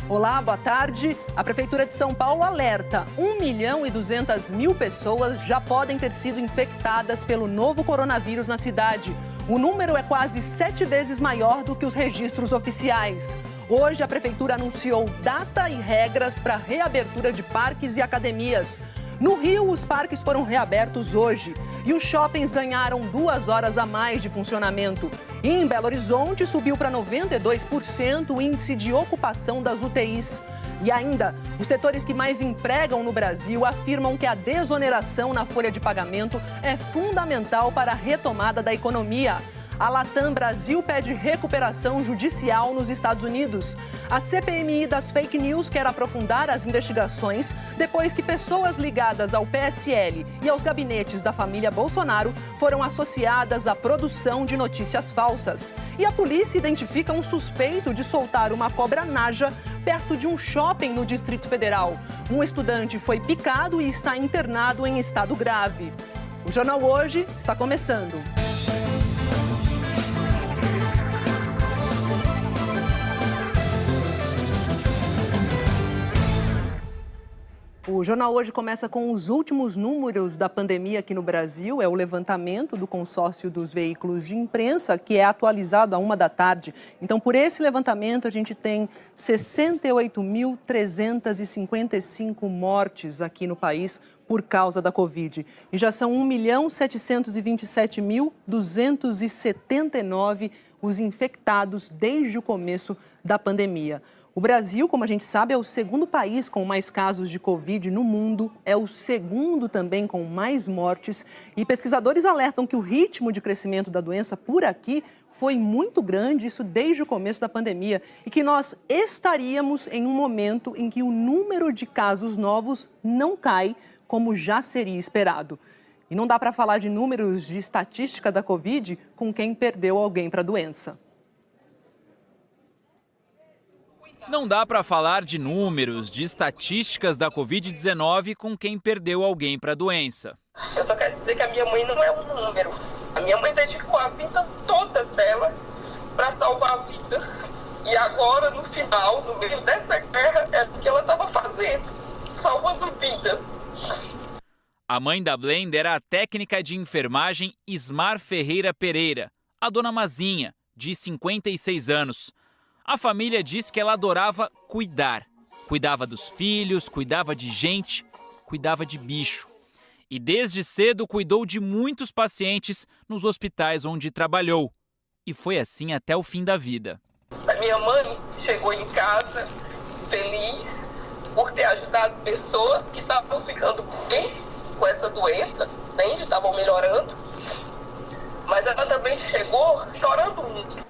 Olá, boa tarde. A Prefeitura de São Paulo alerta: 1.200.000 pessoas já podem ter sido infectadas pelo novo coronavírus na cidade. O número é quase 7 vezes maior do que os registros oficiais. Hoje, a Prefeitura anunciou data e regras para a reabertura de parques e academias. No Rio, os parques foram reabertos hoje e os shoppings ganharam 2 horas a mais de funcionamento. E em Belo Horizonte, subiu para 92% o índice de ocupação das UTIs. E ainda, os setores que mais empregam no Brasil afirmam que a desoneração na folha de pagamento é fundamental para a retomada da economia. A Latam Brasil pede recuperação judicial nos Estados Unidos. A CPMI das fake news quer aprofundar as investigações depois que pessoas ligadas ao PSL e aos gabinetes da família Bolsonaro foram associadas à produção de notícias falsas. E a polícia identifica um suspeito de soltar uma cobra naja perto de um shopping no Distrito Federal. Um estudante foi picado e está internado em estado grave. O Jornal Hoje está começando. O Jornal Hoje começa com os últimos números da pandemia aqui no Brasil. É o levantamento do consórcio dos veículos de imprensa, que é atualizado à 1 da tarde. Então, por esse levantamento, a gente tem 68.355 mortes aqui no país por causa da Covid. E já são 1.727.279 os infectados desde o começo da pandemia. O Brasil, como a gente sabe, é o segundo país com mais casos de Covid no mundo, é o segundo também com mais mortes. E pesquisadores alertam que o ritmo de crescimento da doença por aqui foi muito grande, isso desde o começo da pandemia, e que nós estaríamos em um momento em que o número de casos novos não cai como já seria esperado. E não dá para falar de números de estatística da Covid com quem perdeu alguém para a doença. Não dá para falar de números, de estatísticas da Covid-19 com quem perdeu alguém para a doença. Eu só quero dizer que a minha mãe não é um número. A minha mãe dedicou a vida toda dela para salvar vidas. E agora, no final, no meio dessa guerra, é o que ela estava fazendo, salvando vidas. A mãe da Blenda era a técnica de enfermagem Ismar Ferreira Pereira, a dona Mazinha, de 56 anos. A família diz que ela adorava cuidar. Cuidava dos filhos, cuidava de gente, cuidava de bicho. E desde cedo cuidou de muitos pacientes nos hospitais onde trabalhou. E foi assim até o fim da vida. A minha mãe chegou em casa feliz por ter ajudado pessoas que estavam ficando bem com essa doença, entende? Estavam melhorando. Mas ela também chegou chorando muito.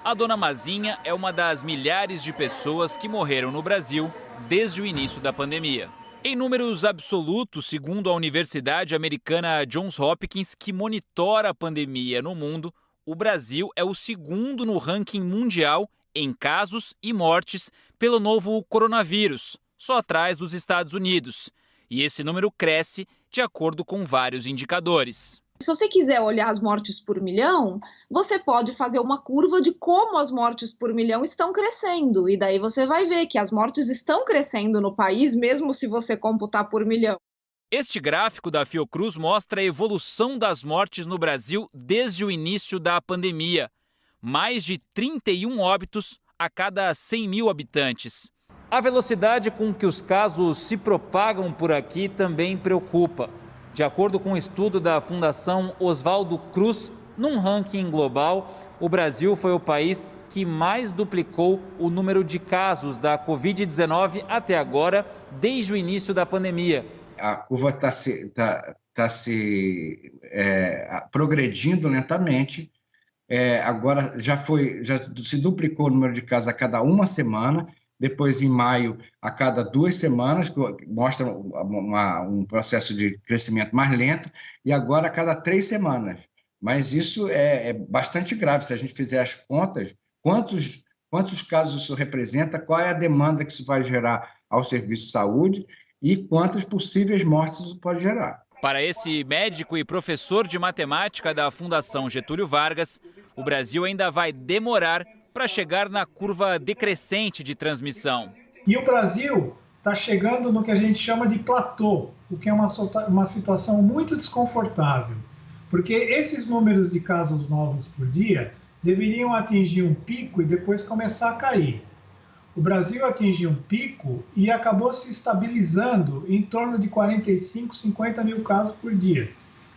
A dona Mazinha é uma das milhares de pessoas que morreram no Brasil desde o início da pandemia. Em números absolutos, segundo a Universidade Americana Johns Hopkins, que monitora a pandemia no mundo, o Brasil é o segundo no ranking mundial em casos e mortes pelo novo coronavírus, só atrás dos Estados Unidos. E esse número cresce de acordo com vários indicadores. Se você quiser olhar as mortes por milhão, você pode fazer uma curva de como as mortes por milhão estão crescendo. E daí você vai ver que as mortes estão crescendo no país, mesmo se você computar por milhão. Este gráfico da Fiocruz mostra a evolução das mortes no Brasil desde o início da pandemia. Mais de 31 óbitos a cada 100 mil habitantes. A velocidade com que os casos se propagam por aqui também preocupa. De acordo com um estudo da Fundação Oswaldo Cruz, num ranking global, o Brasil foi o país que mais duplicou o número de casos da Covid-19 até agora, desde o início da pandemia. A curva está progredindo lentamente. Agora já se duplicou o número de casos a cada 1 semana. Depois, em maio, a cada 2 semanas, mostra um processo de crescimento mais lento, e agora a cada 3 semanas. Mas isso é bastante grave. Se a gente fizer as contas, quantos casos isso representa, qual é a demanda que isso vai gerar ao serviço de saúde e quantas possíveis mortes isso pode gerar. Para esse médico e professor de matemática da Fundação Getúlio Vargas, o Brasil ainda vai demorar para chegar na curva decrescente de transmissão. E o Brasil está chegando no que a gente chama de platô, o que é uma situação muito desconfortável, porque esses números de casos novos por dia deveriam atingir um pico e depois começar a cair. O Brasil atingiu um pico e acabou se estabilizando em torno de 45, 50 mil casos por dia.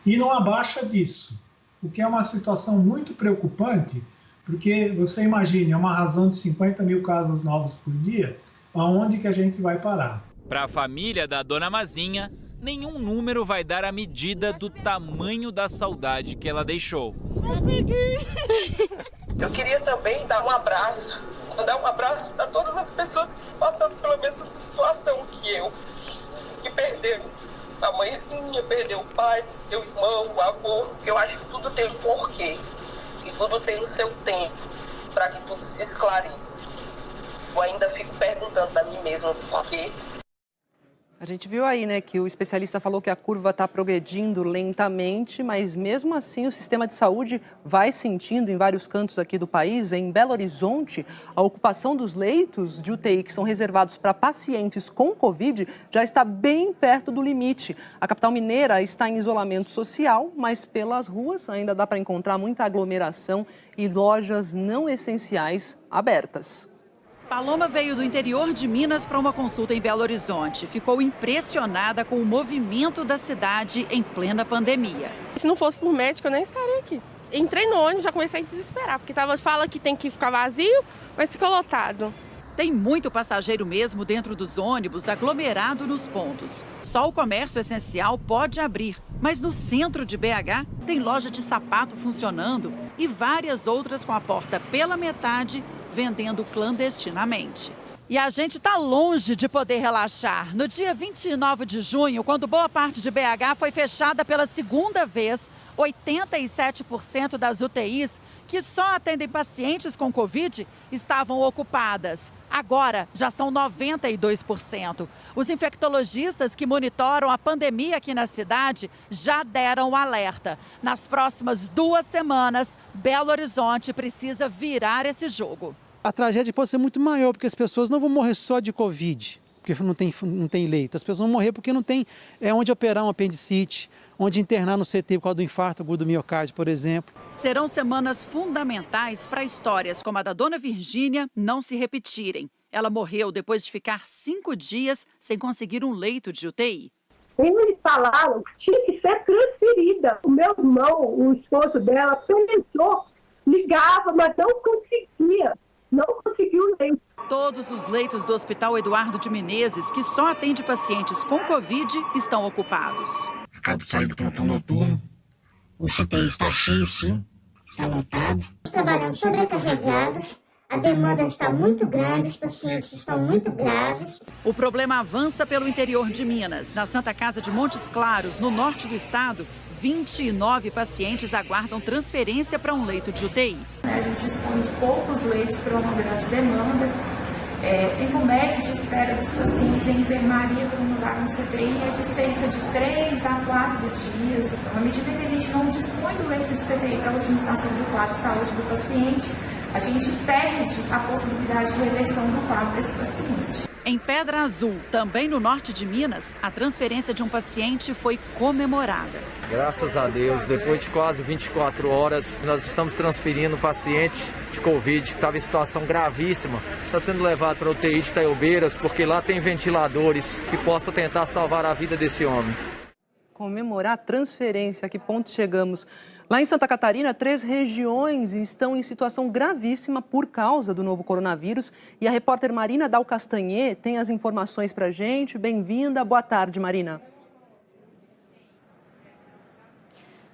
E não abaixa disso, o que é uma situação muito preocupante, porque você imagine, é uma razão de 50 mil casos novos por dia, aonde que a gente vai parar? Para a família da dona Mazinha, nenhum número vai dar a medida do tamanho da saudade que ela deixou. Eu queria também dar um abraço para todas as pessoas que estão passando pela mesma situação que eu, que perdeu a mãezinha, perdeu o pai, perdeu o irmão, o avô, que eu acho que tudo tem um porquê, que tudo tem o seu tempo, para que tudo se esclareça. Eu ainda fico perguntando a mim mesma por quê. A gente viu aí, né, que o especialista falou que a curva está progredindo lentamente, mas mesmo assim o sistema de saúde vai sentindo em vários cantos aqui do país. Em Belo Horizonte, a ocupação dos leitos de UTI que são reservados para pacientes com Covid já está bem perto do limite. A capital mineira está em isolamento social, mas pelas ruas ainda dá para encontrar muita aglomeração e lojas não essenciais abertas. Paloma veio do interior de Minas para uma consulta em Belo Horizonte. Ficou impressionada com o movimento da cidade em plena pandemia. Se não fosse por médico, eu nem estaria aqui. Entrei no ônibus, já comecei a desesperar, porque fala que tem que ficar vazio, mas ficou lotado. Tem muito passageiro mesmo dentro dos ônibus, aglomerado nos pontos. Só o comércio essencial pode abrir, mas no centro de BH tem loja de sapato funcionando e várias outras com a porta pela metade, vendendo clandestinamente. E a gente está longe de poder relaxar. No dia 29 de junho, quando boa parte de BH foi fechada pela segunda vez, 87% das UTIs, que só atendem pacientes com Covid, estavam ocupadas. Agora, já são 92%. Os infectologistas que monitoram a pandemia aqui na cidade já deram um alerta. Nas próximas 2 semanas, Belo Horizonte precisa virar esse jogo. A tragédia pode ser muito maior, porque as pessoas não vão morrer só de Covid, porque não tem leito. As pessoas vão morrer porque não tem onde operar um apendicite, onde internar no CT por causa do infarto agudo do miocárdio, por exemplo. Serão semanas fundamentais para histórias como a da dona Virgínia não se repetirem. Ela morreu depois de ficar 5 dias sem conseguir um leito de UTI. Eles falaram que tinha que ser transferida. O meu irmão, o esposo dela, tentou, ligava, mas não conseguia. Não conseguiu leito. Todos os leitos do Hospital Eduardo de Menezes, que só atende pacientes com Covid, estão ocupados. Acabo de sair do plantão noturno. O CTI está cheio, sim. Está lotado. Os trabalhando sobrecarregados. A demanda está muito grande, os pacientes estão muito graves. O problema avança pelo interior de Minas. Na Santa Casa de Montes Claros, no norte do estado, 29 pacientes aguardam transferência para um leito de UTI. A gente dispõe de poucos leitos para uma grande demanda. Tempo médio de espera dos pacientes em enfermaria para um lugar no CTI é de cerca de 3 a 4 dias. Então, à medida que a gente não dispõe do leito de CTI para a otimização do quadro de saúde do paciente, a gente perde a possibilidade de reversão do quadro desse paciente. Em Pedra Azul, também no norte de Minas, a transferência de um paciente foi comemorada. Graças a Deus, depois de quase 24 horas, nós estamos transferindo o paciente de Covid que estava em situação gravíssima. Está sendo levado para a UTI de Itaiobeiras, porque lá tem ventiladores que possam tentar salvar a vida desse homem. Comemorar a transferência, a que ponto chegamos? Lá em Santa Catarina, 3 regiões estão em situação gravíssima por causa do novo coronavírus. E a repórter Marina Dal Castanhê tem as informações para a gente. Bem-vinda. Boa tarde, Marina.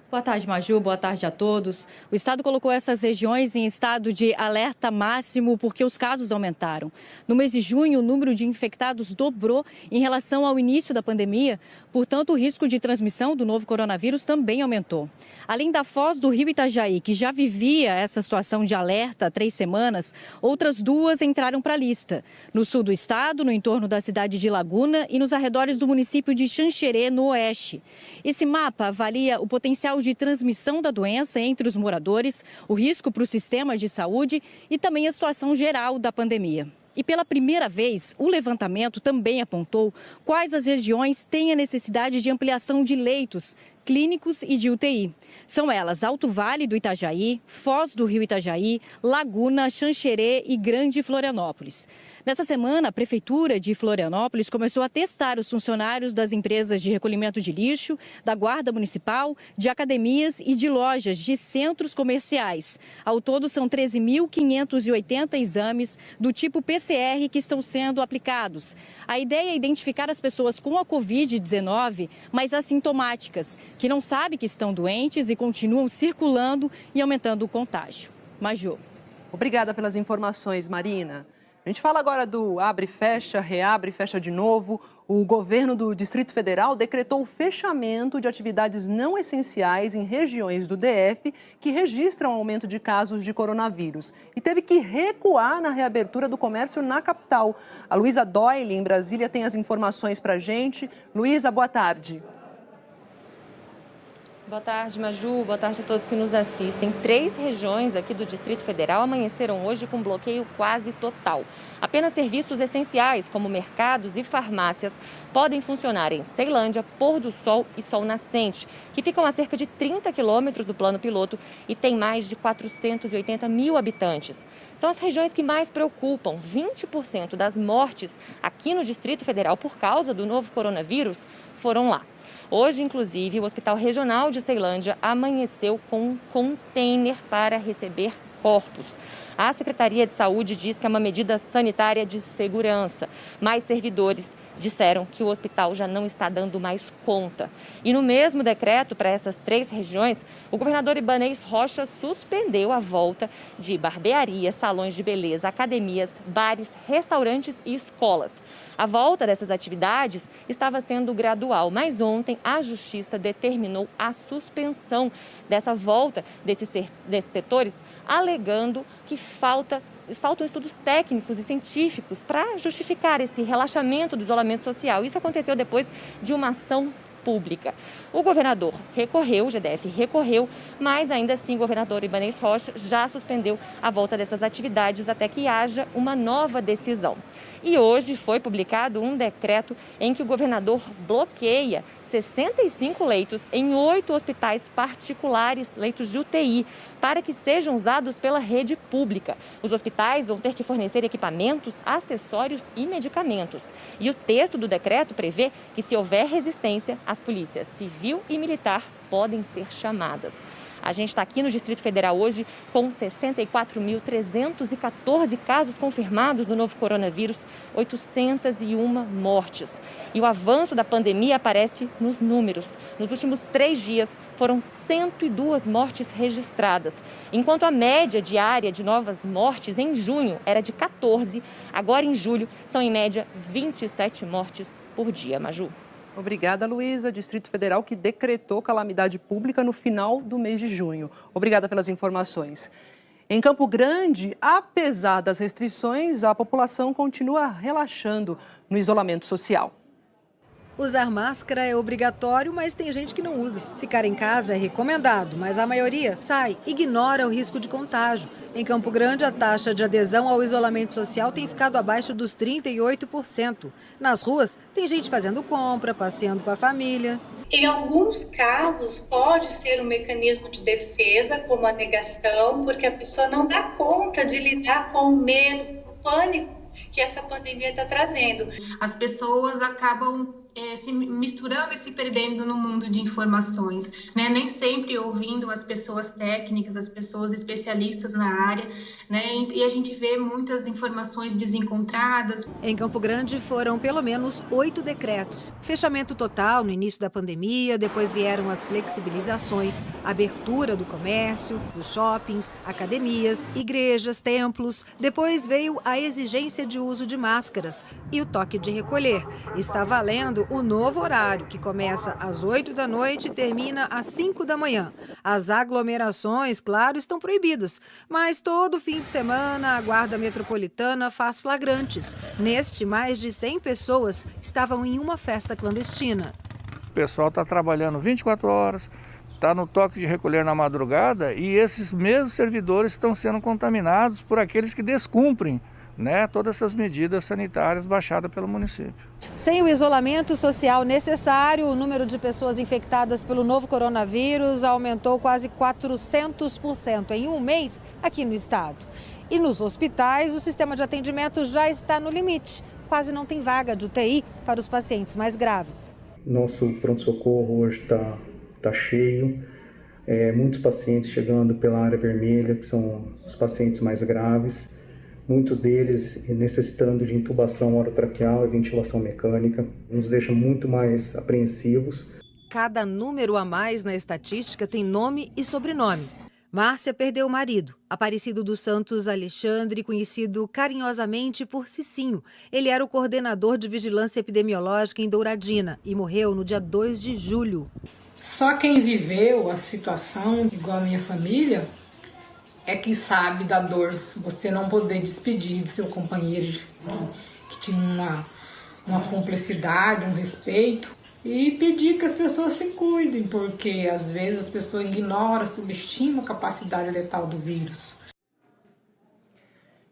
Boa tarde, Maju. Boa tarde a todos. O estado colocou essas regiões em estado de alerta máximo porque os casos aumentaram. No mês de junho, o número de infectados dobrou em relação ao início da pandemia. Portanto, o risco de transmissão do novo coronavírus também aumentou. Além da Foz do Rio Itajaí, que já vivia essa situação de alerta há 3 semanas, outras 2 entraram para a lista. No sul do estado, no entorno da cidade de Laguna e nos arredores do município de Xanxerê, no oeste. Esse mapa avalia o potencial de transmissão da doença entre os moradores, o risco para o sistema de saúde e também a situação geral da pandemia. E pela primeira vez, o levantamento também apontou quais as regiões têm a necessidade de ampliação de leitos clínicos e de UTI. São elas Alto Vale do Itajaí, Foz do Rio Itajaí, Laguna, Xanxerê e Grande Florianópolis. Nessa semana, a Prefeitura de Florianópolis começou a testar os funcionários das empresas de recolhimento de lixo, da Guarda Municipal, de academias e de lojas de centros comerciais. Ao todo, são 13.580 exames do tipo PCR que estão sendo aplicados. A ideia é identificar as pessoas com a Covid-19, mas assintomáticas, que não sabem que estão doentes e continuam circulando e aumentando o contágio. Maju. Obrigada pelas informações, Marina. A gente fala agora do abre e fecha, reabre e fecha de novo. O governo do Distrito Federal decretou o fechamento de atividades não essenciais em regiões do DF que registram aumento de casos de coronavírus e teve que recuar na reabertura do comércio na capital. A Luísa Doyle, em Brasília, tem as informações para a gente. Luísa, boa tarde. Boa tarde, Maju. Boa tarde a todos que nos assistem. 3 regiões aqui do Distrito Federal amanheceram hoje com bloqueio quase total. Apenas serviços essenciais, como mercados e farmácias, podem funcionar em Ceilândia, Pôr do Sol e Sol Nascente, que ficam a cerca de 30 quilômetros do plano piloto e tem mais de 480 mil habitantes. São as regiões que mais preocupam. 20% das mortes aqui no Distrito Federal por causa do novo coronavírus foram lá. Hoje, inclusive, o Hospital Regional de Ceilândia amanheceu com um container para receber corpos. A Secretaria de Saúde diz que é uma medida sanitária de segurança. Mais servidores disseram que o hospital já não está dando mais conta. E no mesmo decreto para essas 3 regiões, o governador Ibanez Rocha suspendeu a volta de barbearias, salões de beleza, academias, bares, restaurantes e escolas. A volta dessas atividades estava sendo gradual, mas ontem a Justiça determinou a suspensão dessa volta desses setores, alegando que faltam estudos técnicos e científicos para justificar esse relaxamento do isolamento social. Isso aconteceu depois de uma ação pública. O governador recorreu, o GDF recorreu, mas ainda assim o governador Ibanez Rocha já suspendeu a volta dessas atividades até que haja uma nova decisão. E hoje foi publicado um decreto em que o governador bloqueia 65 leitos em 8 hospitais particulares, leitos de UTI, para que sejam usados pela rede pública. Os hospitais vão ter que fornecer equipamentos, acessórios e medicamentos. E o texto do decreto prevê que, se houver resistência, as polícias civil e militar podem ser chamadas. A gente está aqui no Distrito Federal hoje com 64.314 casos confirmados do novo coronavírus, 801 mortes. E o avanço da pandemia aparece nos números. Nos últimos 3 dias foram 102 mortes registradas, enquanto a média diária de novas mortes em junho era de 14, agora em julho são em média 27 mortes por dia. Maju. Obrigada, Luísa. Distrito Federal que decretou calamidade pública no final do mês de junho. Obrigada pelas informações. Em Campo Grande, apesar das restrições, a população continua relaxando no isolamento social. Usar máscara é obrigatório, mas tem gente que não usa. Ficar em casa é recomendado, mas a maioria sai, ignora o risco de contágio. Em Campo Grande, a taxa de adesão ao isolamento social tem ficado abaixo dos 38%. Nas ruas, tem gente fazendo compra, passeando com a família. Em alguns casos, pode ser um mecanismo de defesa, como a negação, porque a pessoa não dá conta de lidar com o medo, o pânico que essa pandemia está trazendo. As pessoas acabam se misturando e se perdendo no mundo de informações, né? Nem sempre ouvindo as pessoas técnicas, as pessoas especialistas na área, né? E a gente vê muitas informações desencontradas. Em Campo Grande foram pelo menos 8 decretos. Fechamento total no início da pandemia, depois vieram as flexibilizações, abertura do comércio, dos shoppings, academias, igrejas, templos. Depois veio a exigência de uso de máscaras e o toque de recolher. Está valendo o novo horário, que começa às 8 da noite e termina às 5 da manhã. As aglomerações, claro, estão proibidas, mas todo fim de semana a Guarda Metropolitana faz flagrantes. Neste, mais de 100 pessoas estavam em uma festa clandestina. O pessoal está trabalhando 24 horas, está no toque de recolher na madrugada e esses mesmos servidores estão sendo contaminados por aqueles que descumprem né, todas essas medidas sanitárias baixadas pelo município. Sem o isolamento social necessário, o número de pessoas infectadas pelo novo coronavírus aumentou quase 400% em um mês aqui no estado. E nos hospitais, o sistema de atendimento já está no limite. Quase não tem vaga de UTI para os pacientes mais graves. Nosso pronto-socorro hoje está cheio. Muitos pacientes chegando pela área vermelha, que são os pacientes mais graves. Muitos deles necessitando de intubação orotraqueal e ventilação mecânica, nos deixa muito mais apreensivos. Cada número a mais na estatística tem nome e sobrenome. Márcia perdeu o marido, Aparecido dos Santos Alexandre, conhecido carinhosamente por Cicinho. Ele era o coordenador de vigilância epidemiológica em Douradina e morreu no dia 2 de julho. Só quem viveu a situação, igual a minha família, é que sabe da dor. Você não poder despedir do seu companheiro que tinha uma cumplicidade, um respeito, e pedir que as pessoas se cuidem, porque às vezes as pessoas ignoram, subestimam a capacidade letal do vírus.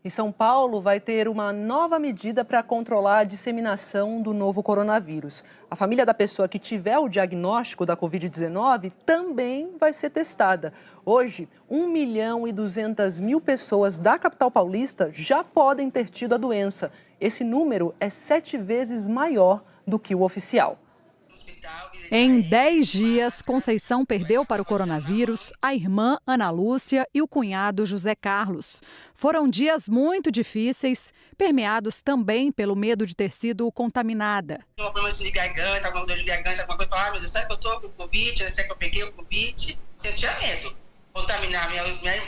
E São Paulo vai ter uma nova medida para controlar a disseminação do novo coronavírus. A família da pessoa que tiver o diagnóstico da Covid-19 também vai ser testada. Hoje, 1.200.000 pessoas da capital paulista já podem ter tido a doença. Esse número é 7 vezes maior do que o oficial. Em 10 dias, Conceição perdeu para o coronavírus a irmã Ana Lúcia e o cunhado José Carlos. Foram dias muito difíceis, permeados também pelo medo de ter sido contaminada. Uma problema de garganta, alguma dor de garganta, alguma coisa, meu Deus, será que eu estou com Covid? Será que eu peguei o Covid? Eu tinha medo. Contaminar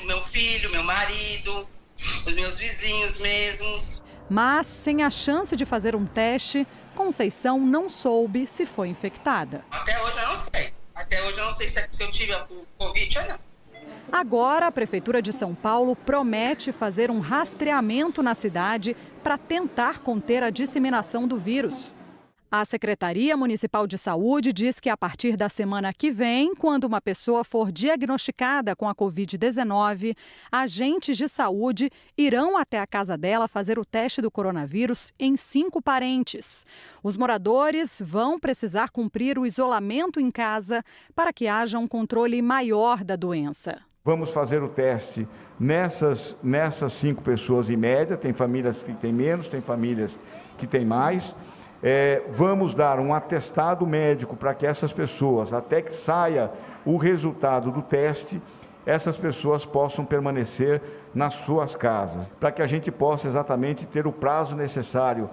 meu filho, meu marido, os meus vizinhos mesmos. Mas, sem a chance de fazer um teste, Conceição não soube se foi infectada. Até hoje eu não sei. Até hoje eu não sei se eu tive o Covid ou não. Agora, a Prefeitura de São Paulo promete fazer um rastreamento na cidade para tentar conter a disseminação do vírus. A Secretaria Municipal de Saúde diz que a partir da semana que vem, quando uma pessoa for diagnosticada com a Covid-19, agentes de saúde irão até a casa dela fazer o teste do coronavírus em 5 parentes. Os moradores vão precisar cumprir o isolamento em casa para que haja um controle maior da doença. Vamos fazer o teste nessas 5 pessoas em média, tem famílias que têm menos, tem famílias que têm mais. Vamos dar um atestado médico para que essas pessoas, até que saia o resultado do teste, essas pessoas possam permanecer nas suas casas, para que a gente possa exatamente ter o prazo necessário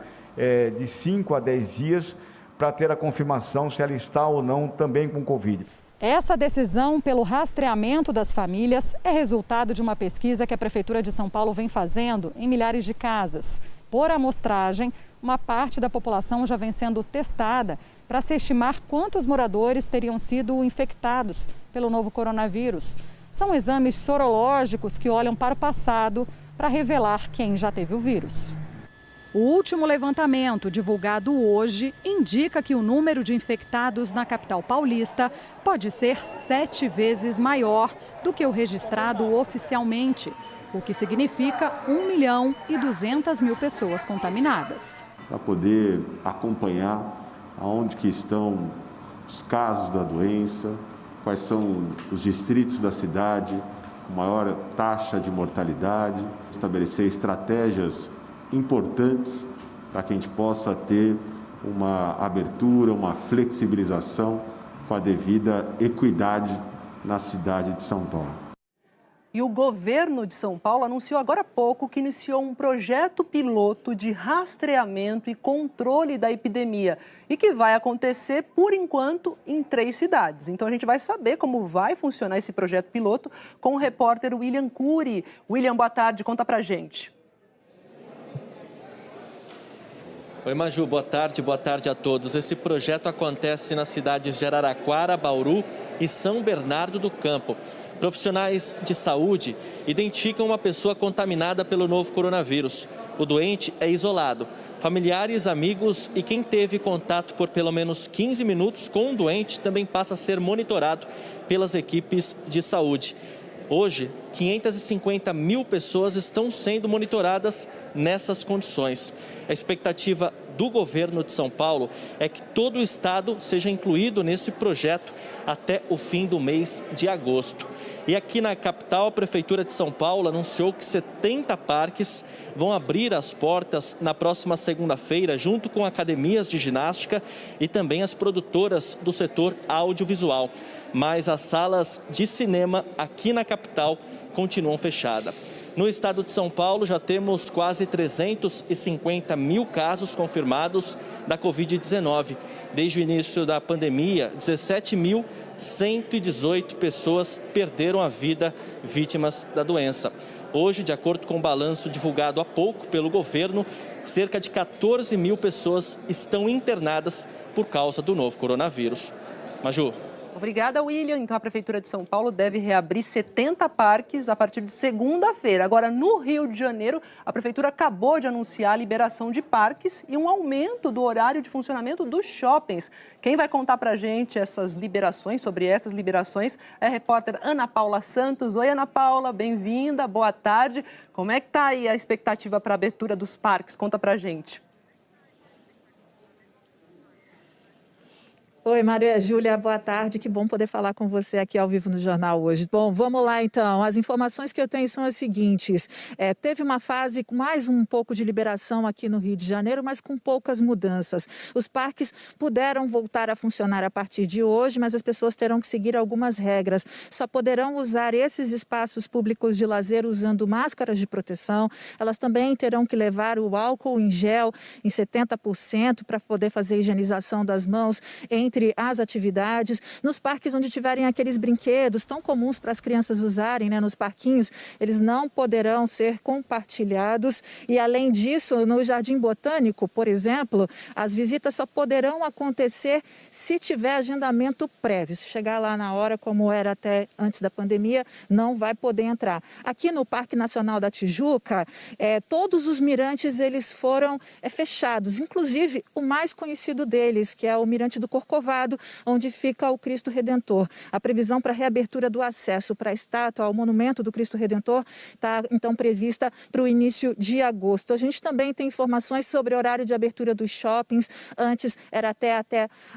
de 5 a 10 dias para ter a confirmação se ela está ou não também com Covid. Essa decisão pelo rastreamento das famílias é resultado de uma pesquisa que a Prefeitura de São Paulo vem fazendo em milhares de casas. Por amostragem, uma parte da população já vem sendo testada para se estimar quantos moradores teriam sido infectados pelo novo coronavírus. São exames sorológicos que olham para o passado para revelar quem já teve o vírus. O último levantamento, divulgado hoje, indica que o número de infectados na capital paulista pode ser 7 vezes maior do que o registrado oficialmente, o que significa 1.200.000 pessoas contaminadas. Para poder acompanhar aonde que estão os casos da doença, quais são os distritos da cidade com maior taxa de mortalidade, estabelecer estratégias importantes para que a gente possa ter uma abertura, uma flexibilização com a devida equidade na cidade de São Paulo. E o governo de São Paulo anunciou agora há pouco que iniciou um projeto piloto de rastreamento e controle da epidemia e que vai acontecer, por enquanto, em 3 cidades. Então a gente vai saber como vai funcionar esse projeto piloto com o repórter William Cury. William, boa tarde, conta pra gente. Oi, Maju, boa tarde a todos. Esse projeto acontece nas cidades de Araraquara, Bauru e São Bernardo do Campo. Profissionais de saúde identificam uma pessoa contaminada pelo novo coronavírus. O doente é isolado. Familiares, amigos e quem teve contato por pelo menos 15 minutos com o doente também passa a ser monitorado pelas equipes de saúde. Hoje, 550 mil pessoas estão sendo monitoradas nessas condições. A expectativa do governo de São Paulo é que todo o estado seja incluído nesse projeto até o fim do mês de agosto. E aqui na capital, a Prefeitura de São Paulo anunciou que 70 parques vão abrir as portas na próxima segunda-feira, junto com academias de ginástica e também as produtoras do setor audiovisual. Mas as salas de cinema aqui na capital continuam fechadas. No estado de São Paulo, já temos quase 350 mil casos confirmados da Covid-19. Desde o início da pandemia, 17.118 pessoas perderam a vida vítimas da doença. Hoje, de acordo com o balanço divulgado há pouco pelo governo, cerca de 14 mil pessoas estão internadas por causa do novo coronavírus. Maju. Obrigada, William. Então, a Prefeitura de São Paulo deve reabrir 70 parques a partir de segunda-feira. Agora, no Rio de Janeiro, a Prefeitura acabou de anunciar a liberação de parques e um aumento do horário de funcionamento dos shoppings. Quem vai contar pra gente sobre essas liberações, é a repórter Ana Paula Santos. Oi, Ana Paula, bem-vinda, boa tarde. Como é que tá aí a expectativa para a abertura dos parques? Conta pra gente. Oi, Maria Júlia, boa tarde. Que bom poder falar com você aqui ao vivo no jornal hoje. Bom, vamos lá então. As informações que eu tenho são as seguintes. Teve uma fase com mais um pouco de liberação aqui no Rio de Janeiro, mas com poucas mudanças. Os parques puderam voltar a funcionar a partir de hoje, mas as pessoas terão que seguir algumas regras. Só poderão usar esses espaços públicos de lazer usando máscaras de proteção. Elas também terão que levar o álcool em gel em 70% para poder fazer a higienização das mãos entre as atividades. Nos parques onde tiverem aqueles brinquedos tão comuns para as crianças usarem, nos parquinhos, eles não poderão ser compartilhados. E, além disso, no Jardim Botânico, por exemplo, as visitas só poderão acontecer se tiver agendamento prévio. Se chegar lá na hora, como era até antes da pandemia, não vai poder entrar. Aqui no Parque Nacional da Tijuca, todos os mirantes eles foram fechados, inclusive o mais conhecido deles, que é o Mirante do Corcovado, onde fica o Cristo Redentor. A previsão para a reabertura do acesso para a estátua, ao monumento do Cristo Redentor, está então prevista para o início de agosto. A gente também tem informações sobre o horário de abertura dos shoppings. Antes era até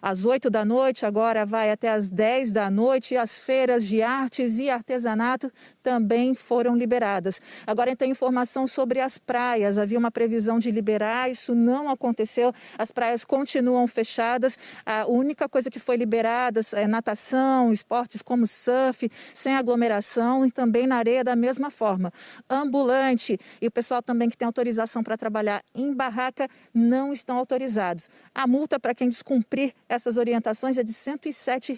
às 8 da noite, agora vai até às 10 da noite. As feiras de artes e artesanato também foram liberadas. Agora tem informação sobre as praias. Havia uma previsão de liberar, isso não aconteceu. As praias continuam fechadas. A única coisa que foi liberada é natação, esportes como surf, sem aglomeração, e também na areia da mesma forma. Ambulante e o pessoal também que tem autorização para trabalhar em barraca não estão autorizados. A multa para quem descumprir essas orientações é de R$ 107.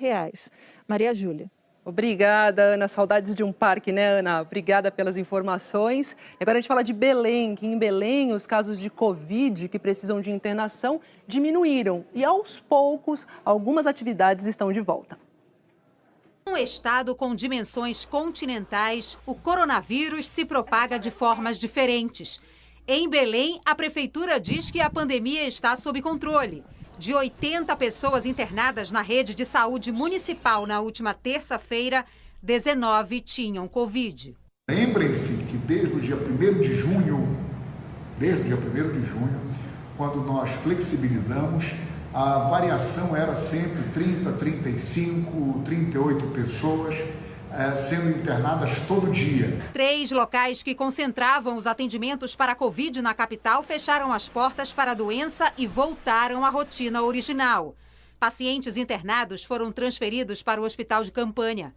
Maria Júlia. Obrigada, Ana. Saudades de um parque, né, Ana? Obrigada pelas informações. Agora a gente fala de Belém, que em Belém os casos de Covid que precisam de internação diminuíram. E aos poucos, algumas atividades estão de volta. Um estado com dimensões continentais, o coronavírus se propaga de formas diferentes. Em Belém, a prefeitura diz que a pandemia está sob controle. De 80 pessoas internadas na rede de saúde municipal na última terça-feira, 19 tinham Covid. Lembrem-se que desde o dia 1º de junho, quando nós flexibilizamos, a variação era sempre 30, 35, 38 pessoas sendo internadas todo dia. 3 locais que concentravam os atendimentos para a Covid na capital fecharam as portas para a doença e voltaram à rotina original. Pacientes internados foram transferidos para o hospital de campanha.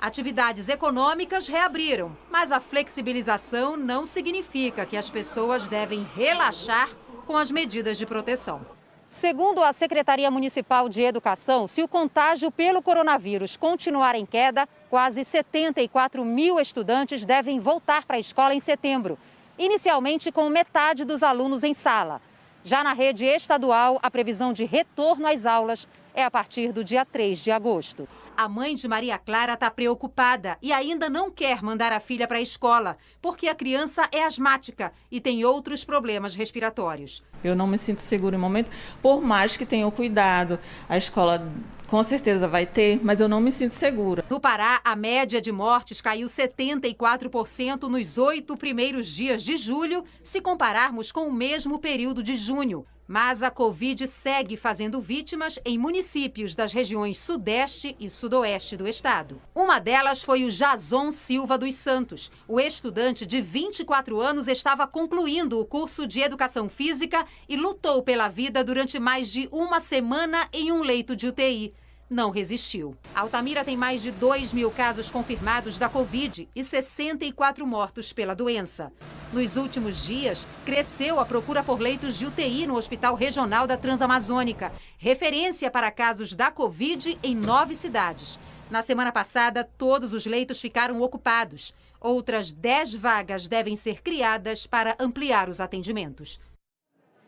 Atividades econômicas reabriram, mas a flexibilização não significa que as pessoas devem relaxar com as medidas de proteção. Segundo a Secretaria Municipal de Educação, se o contágio pelo coronavírus continuar em queda, quase 74 mil estudantes devem voltar para a escola em setembro, inicialmente com metade dos alunos em sala. Já na rede estadual, a previsão de retorno às aulas é a partir do dia 3 de agosto. A mãe de Maria Clara está preocupada e ainda não quer mandar a filha para a escola, porque a criança é asmática e tem outros problemas respiratórios. Eu não me sinto segura em momento, por mais que tenha o cuidado. A escola Com certeza vai ter, mas eu não me sinto segura. No Pará, a média de mortes caiu 74% nos 8 primeiros dias de julho, se compararmos com o mesmo período de junho. Mas a Covid segue fazendo vítimas em municípios das regiões sudeste e sudoeste do estado. Uma delas foi o Jason Silva dos Santos. O estudante de 24 anos estava concluindo o curso de Educação Física e lutou pela vida durante mais de uma semana em um leito de UTI. Não resistiu. Altamira tem mais de 2.000 casos confirmados da Covid e 64 mortos pela doença. Nos últimos dias, cresceu a procura por leitos de UTI no Hospital Regional da Transamazônica, referência para casos da Covid em 9 cidades. Na semana passada, todos os leitos ficaram ocupados. Outras 10 vagas devem ser criadas para ampliar os atendimentos.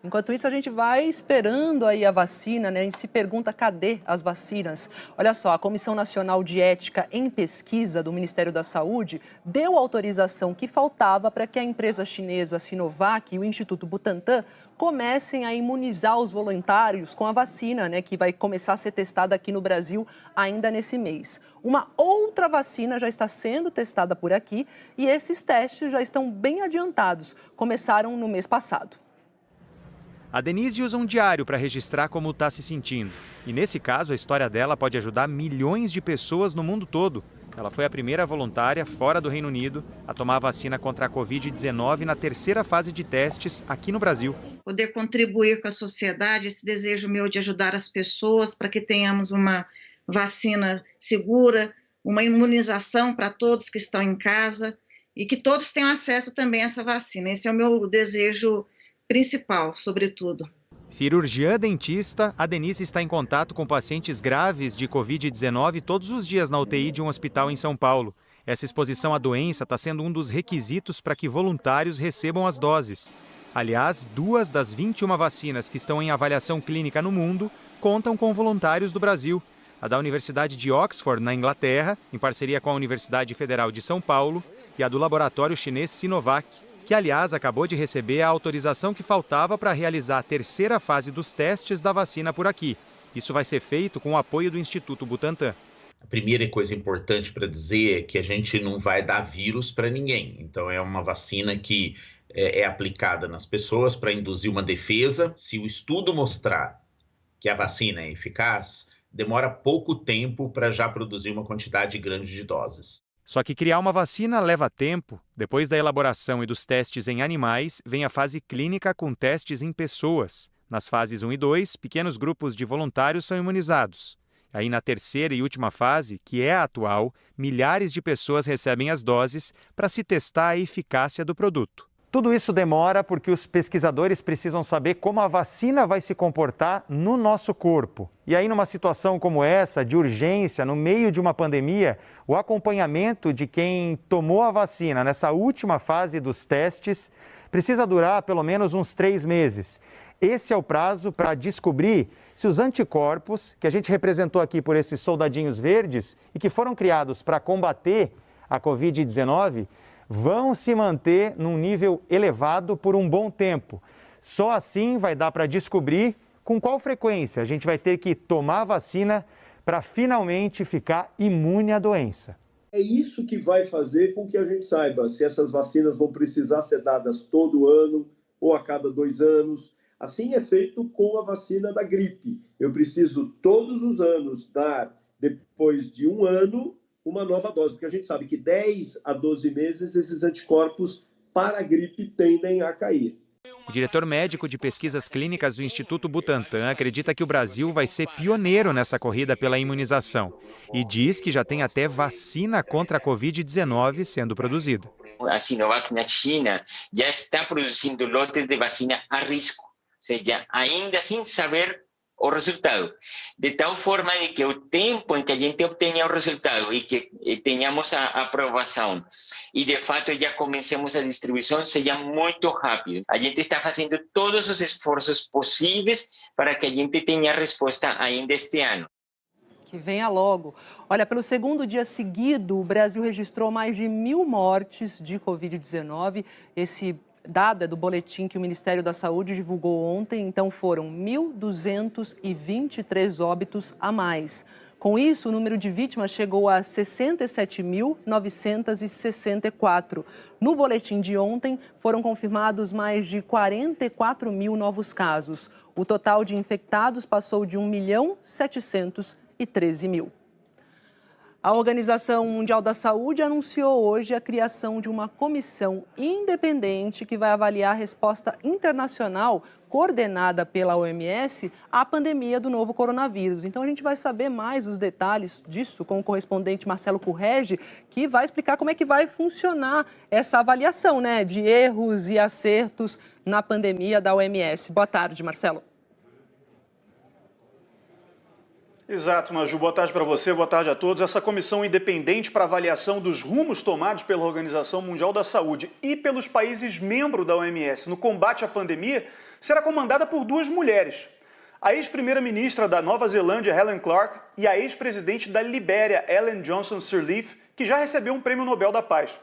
Enquanto isso, a gente vai esperando aí a vacina, né? E se pergunta, cadê as vacinas? Olha só, a Comissão Nacional de Ética em Pesquisa do Ministério da Saúde deu a autorização que faltava para que a empresa chinesa Sinovac e o Instituto Butantan comecem a imunizar os voluntários com a vacina, né? Que vai começar a ser testada aqui no Brasil ainda nesse mês. Uma outra vacina já está sendo testada por aqui e esses testes já estão bem adiantados. Começaram no mês passado. A Denise usa um diário para registrar como está se sentindo. E nesse caso, a história dela pode ajudar milhões de pessoas no mundo todo. Ela foi a primeira voluntária fora do Reino Unido a tomar a vacina contra a Covid-19 na terceira fase de testes aqui no Brasil. Poder contribuir com a sociedade, esse desejo meu de ajudar as pessoas para que tenhamos uma vacina segura, uma imunização para todos que estão em casa e que todos tenham acesso também a essa vacina. Esse é o meu desejo principal, sobretudo. Cirurgiã dentista, a Denise está em contato com pacientes graves de Covid-19 todos os dias na UTI de um hospital em São Paulo. Essa exposição à doença está sendo um dos requisitos para que voluntários recebam as doses. Aliás, 2 das 21 vacinas que estão em avaliação clínica no mundo contam com voluntários do Brasil. A da Universidade de Oxford, na Inglaterra, em parceria com a Universidade Federal de São Paulo, e a do laboratório chinês Sinovac, que, aliás, acabou de receber a autorização que faltava para realizar a terceira fase dos testes da vacina por aqui. Isso vai ser feito com o apoio do Instituto Butantan. A primeira coisa importante para dizer é que a gente não vai dar vírus para ninguém. Então, é uma vacina que é aplicada nas pessoas para induzir uma defesa. Se o estudo mostrar que a vacina é eficaz, demora pouco tempo para já produzir uma quantidade grande de doses. Só que criar uma vacina leva tempo. Depois da elaboração e dos testes em animais, vem a fase clínica com testes em pessoas. Nas fases 1 e 2, pequenos grupos de voluntários são imunizados. Aí na terceira e última fase, que é a atual, milhares de pessoas recebem as doses para se testar a eficácia do produto. Tudo isso demora porque os pesquisadores precisam saber como a vacina vai se comportar no nosso corpo. E aí, numa situação como essa, de urgência, no meio de uma pandemia, o acompanhamento de quem tomou a vacina nessa última fase dos testes precisa durar pelo menos uns 3 meses. Esse é o prazo para descobrir se os anticorpos, que a gente representou aqui por esses soldadinhos verdes e que foram criados para combater a Covid-19, vão se manter num nível elevado por um bom tempo. Só assim vai dar para descobrir com qual frequência a gente vai ter que tomar a vacina para finalmente ficar imune à doença. É isso que vai fazer com que a gente saiba se essas vacinas vão precisar ser dadas todo ano ou a cada 2 anos. Assim é feito com a vacina da gripe. Eu preciso todos os anos dar, depois de 1 ano, uma nova dose, porque a gente sabe que 10 a 12 meses esses anticorpos para a gripe tendem a cair. O diretor médico de pesquisas clínicas do Instituto Butantan acredita que o Brasil vai ser pioneiro nessa corrida pela imunização e diz que já tem até vacina contra a Covid-19 sendo produzida. A Sinovac na China já está produzindo lotes de vacina a risco, ou seja, ainda sem saber o resultado, de tal forma de que o tempo em que a gente obtenha o resultado e que tenhamos a aprovação e de fato já comecemos a distribuição seja muito rápido. A gente está fazendo todos os esforços possíveis para que a gente tenha a resposta ainda este ano. Que venha logo. Olha, pelo segundo dia seguido, o Brasil registrou mais de 1.000 mortes de Covid-19. Esse dado é do boletim que o Ministério da Saúde divulgou ontem, então foram 1.223 óbitos a mais. Com isso, o número de vítimas chegou a 67.964. No boletim de ontem, foram confirmados mais de 44 mil novos casos. O total de infectados passou de 1.713.000. A Organização Mundial da Saúde anunciou hoje a criação de uma comissão independente que vai avaliar a resposta internacional coordenada pela OMS à pandemia do novo coronavírus. Então a gente vai saber mais os detalhes disso com o correspondente Marcelo Currege, que vai explicar como é que vai funcionar essa avaliação, né, de erros e acertos na pandemia da OMS. Boa tarde, Marcelo. Exato, Maju. Boa tarde para você, boa tarde a todos. Essa comissão independente para avaliação dos rumos tomados pela Organização Mundial da Saúde e pelos países membros da OMS no combate à pandemia será comandada por duas mulheres. A ex-primeira-ministra da Nova Zelândia, Helen Clark, e a ex-presidente da Libéria, Ellen Johnson Sirleaf, que já recebeu um Prêmio Nobel da Paz.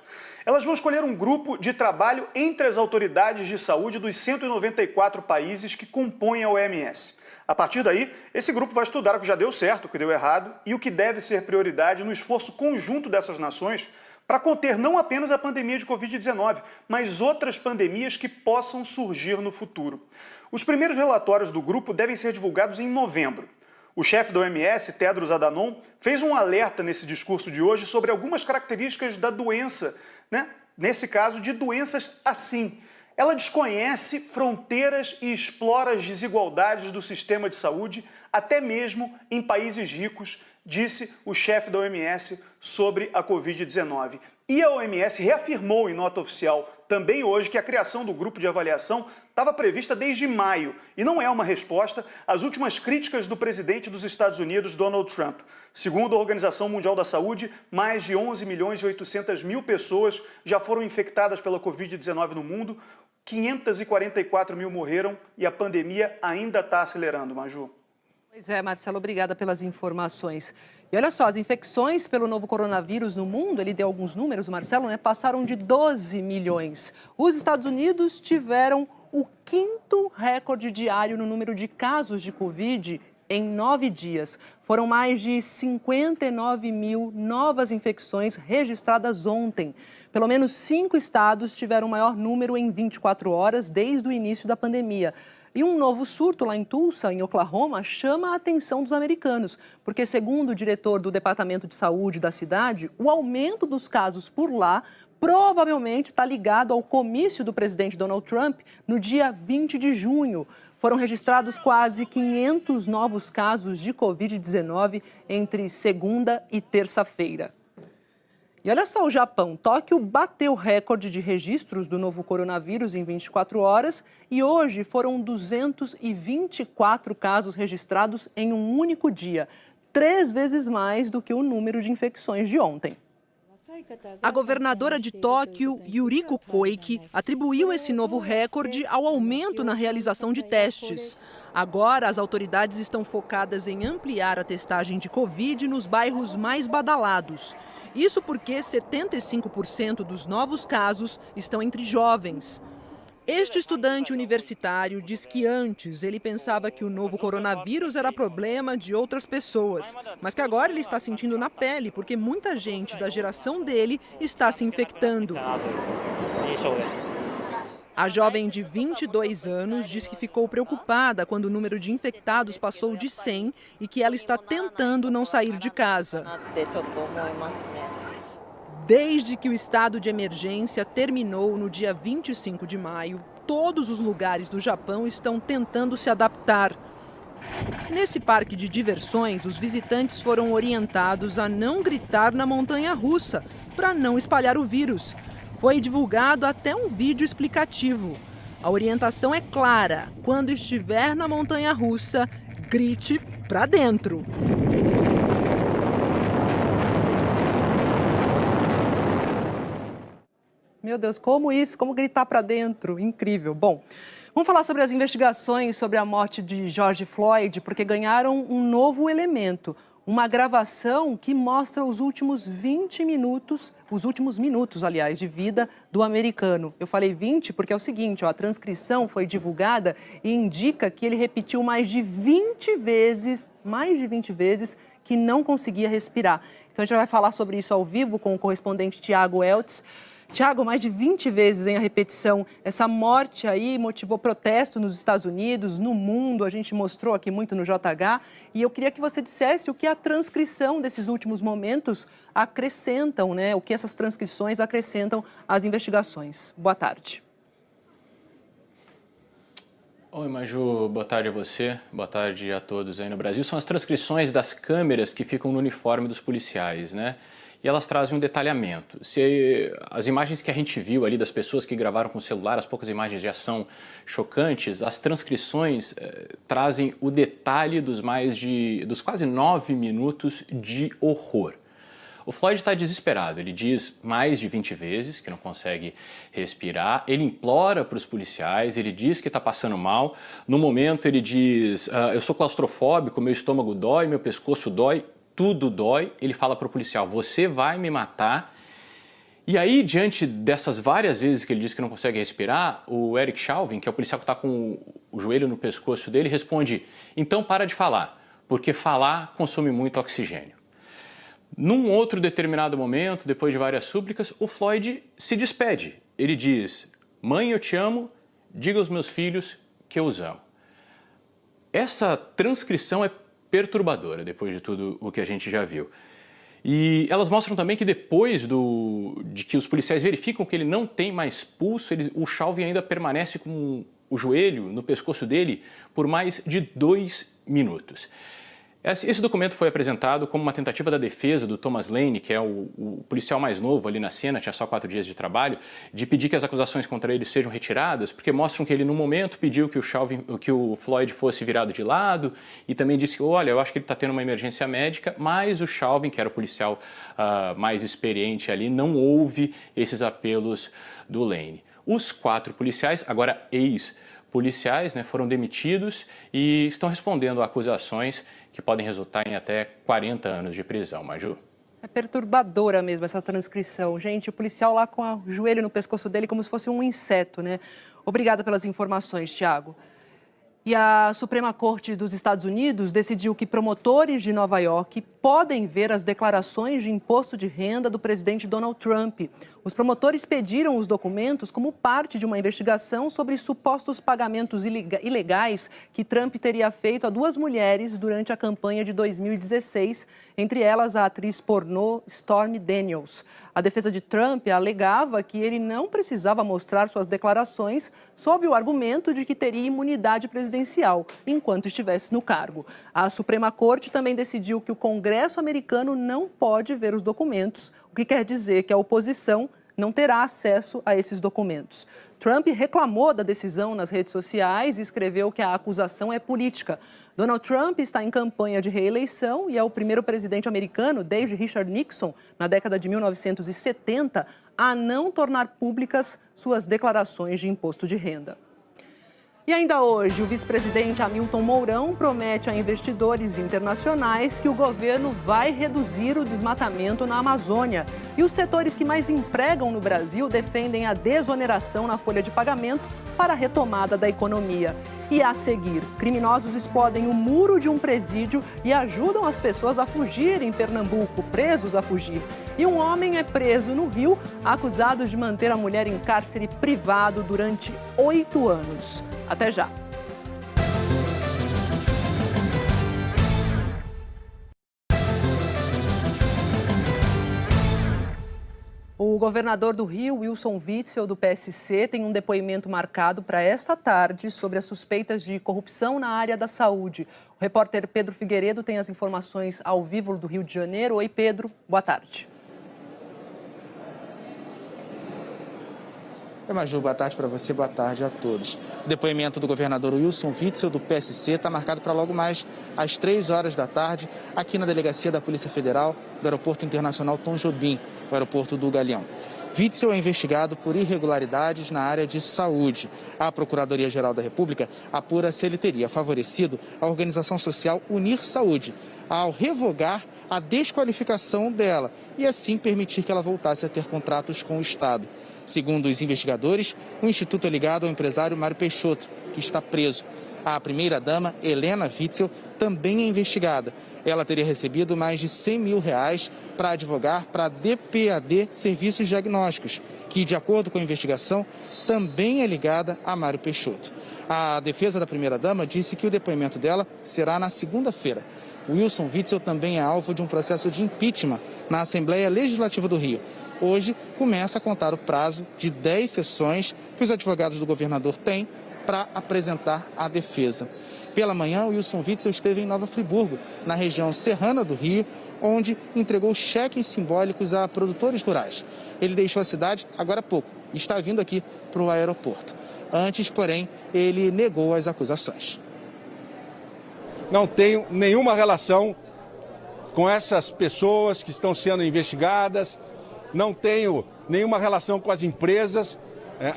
Elas vão escolher um grupo de trabalho entre as autoridades de saúde dos 194 países que compõem a OMS. A partir daí, esse grupo vai estudar o que já deu certo, o que deu errado e o que deve ser prioridade no esforço conjunto dessas nações para conter não apenas a pandemia de Covid-19, mas outras pandemias que possam surgir no futuro. Os primeiros relatórios do grupo devem ser divulgados em novembro. O chefe da OMS, Tedros Adhanom, fez um alerta nesse discurso de hoje sobre algumas características da doença, nesse caso de doenças assim. Ela desconhece fronteiras e explora as desigualdades do sistema de saúde, até mesmo em países ricos, disse o chefe da OMS sobre a Covid-19. E a OMS reafirmou em nota oficial também hoje que a criação do grupo de avaliação estava prevista desde maio e não é uma resposta às últimas críticas do presidente dos Estados Unidos, Donald Trump. Segundo a Organização Mundial da Saúde, mais de 11.800.000 pessoas já foram infectadas pela Covid-19 no mundo, 544 mil morreram e a pandemia ainda está acelerando, Maju. Pois é, Marcelo, obrigada pelas informações. E olha só, as infecções pelo novo coronavírus no mundo, ele deu alguns números, Marcelo, passaram de 12 milhões. Os Estados Unidos tiveram o 5º recorde diário no número de casos de Covid em 9 dias. Foram mais de 59 mil novas infecções registradas ontem. Pelo menos 5 estados tiveram o maior número em 24 horas desde o início da pandemia. E um novo surto lá em Tulsa, em Oklahoma, chama a atenção dos americanos, porque, segundo o diretor do Departamento de Saúde da cidade, o aumento dos casos por lá provavelmente está ligado ao comício do presidente Donald Trump no dia 20 de junho. Foram registrados quase 500 novos casos de Covid-19 entre segunda e terça-feira. E olha só o Japão. Tóquio bateu recorde de registros do novo coronavírus em 24 horas e hoje foram 224 casos registrados em um único dia, 3 vezes mais do que o número de infecções de ontem. A governadora de Tóquio, Yuriko Koike, atribuiu esse novo recorde ao aumento na realização de testes. Agora, as autoridades estão focadas em ampliar a testagem de Covid nos bairros mais badalados. Isso porque 75% dos novos casos estão entre jovens. Este estudante universitário diz que antes ele pensava que o novo coronavírus era problema de outras pessoas, mas que agora ele está sentindo na pele porque muita gente da geração dele está se infectando. A jovem de 22 anos diz que ficou preocupada quando o número de infectados passou de 100 e que ela está tentando não sair de casa. Desde que o estado de emergência terminou no dia 25 de maio, todos os lugares do Japão estão tentando se adaptar. Nesse parque de diversões, os visitantes foram orientados a não gritar na montanha-russa para não espalhar o vírus. Foi divulgado até um vídeo explicativo. A orientação é clara: quando estiver na montanha-russa, grite para dentro. Meu Deus, como isso? Como gritar para dentro? Incrível. Bom, vamos falar sobre as investigações sobre a morte de George Floyd, porque ganharam um novo elemento. uma gravação que mostra os últimos 20 minutos, aliás, de vida do americano. Eu falei 20 porque é o seguinte, a transcrição foi divulgada e indica que ele repetiu mais de 20 vezes, que não conseguia respirar. Então a gente vai falar sobre isso ao vivo com o correspondente Tiago Eltz. Tiago, mais de 20 vezes a repetição, essa morte aí motivou protesto nos Estados Unidos, no mundo, a gente mostrou aqui muito no JH, e eu queria que você dissesse o que a transcrição desses últimos momentos acrescentam, né? O que essas transcrições acrescentam às investigações. Boa tarde. Oi, Maju, boa tarde a você, boa tarde a todos aí no Brasil. São as transcrições das câmeras que ficam no uniforme dos policiais, né? E elas trazem um detalhamento. Se as imagens que a gente viu ali das pessoas que gravaram com o celular, as poucas imagens já são chocantes, as transcrições trazem o detalhe dos quase 9 minutos de horror. O Floyd está desesperado, ele diz mais de 20 vezes que não consegue respirar, ele implora para os policiais, ele diz que está passando mal, no momento ele diz, eu sou claustrofóbico, meu estômago dói, meu pescoço dói, tudo dói, ele fala para o policial, você vai me matar. E aí, diante dessas várias vezes que ele diz que não consegue respirar, o Eric Chauvin, que é o policial que está com o joelho no pescoço dele, responde, então para de falar, porque falar consome muito oxigênio. Num outro determinado momento, depois de várias súplicas, o Floyd se despede. Ele diz, mãe, eu te amo, diga aos meus filhos que eu os amo. Essa transcrição é perturbadora, depois de tudo o que a gente já viu. E elas mostram também que depois de que os policiais verificam que ele não tem mais pulso, o Chauvin ainda permanece com o joelho no pescoço dele por mais de 2 minutos. Esse documento foi apresentado como uma tentativa da defesa do Thomas Lane, que é o policial mais novo ali na cena, tinha só 4 dias de trabalho, de pedir que as acusações contra ele sejam retiradas, porque mostram que ele, no momento, pediu que o Floyd fosse virado de lado e também disse que, olha, eu acho que ele está tendo uma emergência médica, mas o Chauvin, que era o policial mais experiente ali, não ouve esses apelos do Lane. Os 4 policiais, agora ex-policiais, né, foram demitidos e estão respondendo a acusações que podem resultar em até 40 anos de prisão, Maju. É perturbadora mesmo essa transcrição. Gente, o policial lá com o joelho no pescoço dele como se fosse um inseto, né? Obrigada pelas informações, Tiago. E a Suprema Corte dos Estados Unidos decidiu que promotores de Nova York podem ver as declarações de imposto de renda do presidente Donald Trump. Os promotores pediram os documentos como parte de uma investigação sobre supostos pagamentos ilegais que Trump teria feito a 2 mulheres durante a campanha de 2016, entre elas a atriz pornô Stormy Daniels. A defesa de Trump alegava que ele não precisava mostrar suas declarações sob o argumento de que teria imunidade presidencial enquanto estivesse no cargo. A Suprema Corte também decidiu que o Congresso americano não pode ver os documentos, o que quer dizer que a oposição não terá acesso a esses documentos. Trump reclamou da decisão nas redes sociais e escreveu que a acusação é política. Donald Trump está em campanha de reeleição e é o primeiro presidente americano, desde Richard Nixon, na década de 1970, a não tornar públicas suas declarações de imposto de renda. E ainda hoje, o vice-presidente Hamilton Mourão promete a investidores internacionais que o governo vai reduzir o desmatamento na Amazônia. E os setores que mais empregam no Brasil defendem a desoneração na folha de pagamento para a retomada da economia. E a seguir, criminosos explodem o muro de um presídio e ajudam as pessoas a fugir em Pernambuco, presos a fugir. E um homem é preso no Rio, acusado de manter a mulher em cárcere privado durante 8 anos. Até já. O governador do Rio, Wilson Witzel, do PSC, tem um depoimento marcado para esta tarde sobre as suspeitas de corrupção na área da saúde. O repórter Pedro Figueiredo tem as informações ao vivo do Rio de Janeiro. Oi, Pedro. Boa tarde. Oi, Maju, boa tarde para você, boa tarde a todos. O depoimento do governador Wilson Witzel, do PSC, está marcado para logo mais às 3 horas da tarde, aqui na delegacia da Polícia Federal do Aeroporto Internacional Tom Jobim, o aeroporto do Galeão. Witzel é investigado por irregularidades na área de saúde. A Procuradoria-Geral da República apura se ele teria favorecido a organização social Unir Saúde, ao revogar a desqualificação dela e assim permitir que ela voltasse a ter contratos com o Estado. Segundo os investigadores, o instituto é ligado ao empresário Mário Peixoto, que está preso. A primeira-dama, Helena Witzel, também é investigada. Ela teria recebido mais de R$100 mil para advogar para a DPAD Serviços Diagnósticos, que, de acordo com a investigação, também é ligada a Mário Peixoto. A defesa da primeira-dama disse que o depoimento dela será na segunda-feira. Wilson Witzel também é alvo de um processo de impeachment na Assembleia Legislativa do Rio. Hoje começa a contar o prazo de 10 sessões que os advogados do governador têm para apresentar a defesa. Pela manhã, Wilson Witzel esteve em Nova Friburgo, na região serrana do Rio, onde entregou cheques simbólicos a produtores rurais. Ele deixou a cidade agora há pouco e está vindo aqui para o aeroporto. Antes, porém, ele negou as acusações. Não tenho nenhuma relação com essas pessoas que estão sendo investigadas, não tenho nenhuma relação com as empresas.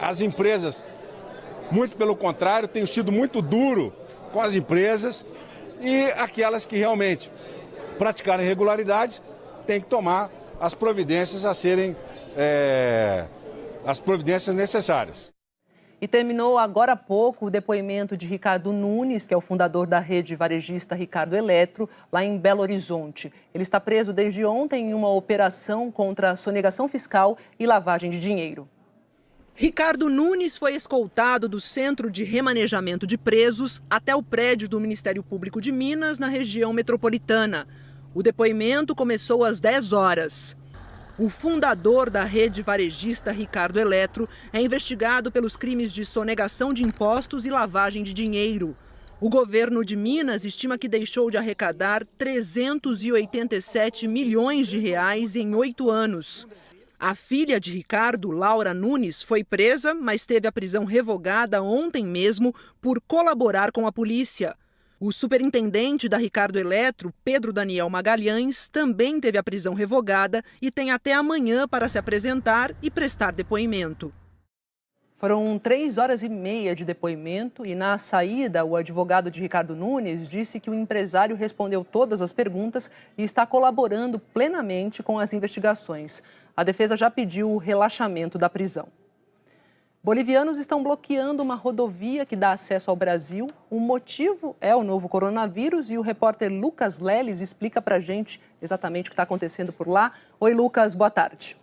As empresas, muito pelo contrário, tenho sido muito duro com as empresas e aquelas que realmente praticarem irregularidades têm que tomar as providências a serem as providências necessárias. E terminou agora há pouco o depoimento de Ricardo Nunes, que é o fundador da rede varejista Ricardo Eletro, lá em Belo Horizonte. Ele está preso desde ontem em uma operação contra sonegação fiscal e lavagem de dinheiro. Ricardo Nunes foi escoltado do Centro de Remanejamento de Presos até o prédio do Ministério Público de Minas, na região metropolitana. O depoimento começou às 10 horas. O fundador da rede varejista Ricardo Eletro é investigado pelos crimes de sonegação de impostos e lavagem de dinheiro. O governo de Minas estima que deixou de arrecadar 387 milhões de reais em 8 anos. A filha de Ricardo, Laura Nunes, foi presa, mas teve a prisão revogada ontem mesmo por colaborar com a polícia. O superintendente da Ricardo Eletro, Pedro Daniel Magalhães, também teve a prisão revogada e tem até amanhã para se apresentar e prestar depoimento. Foram 3 horas e meia de depoimento e, na saída, o advogado de Ricardo Nunes disse que o empresário respondeu todas as perguntas e está colaborando plenamente com as investigações. A defesa já pediu o relaxamento da prisão. Bolivianos estão bloqueando uma rodovia que dá acesso ao Brasil. O motivo é o novo coronavírus e o repórter Lucas Leles explica para a gente exatamente o que está acontecendo por lá. Oi, Lucas, boa tarde.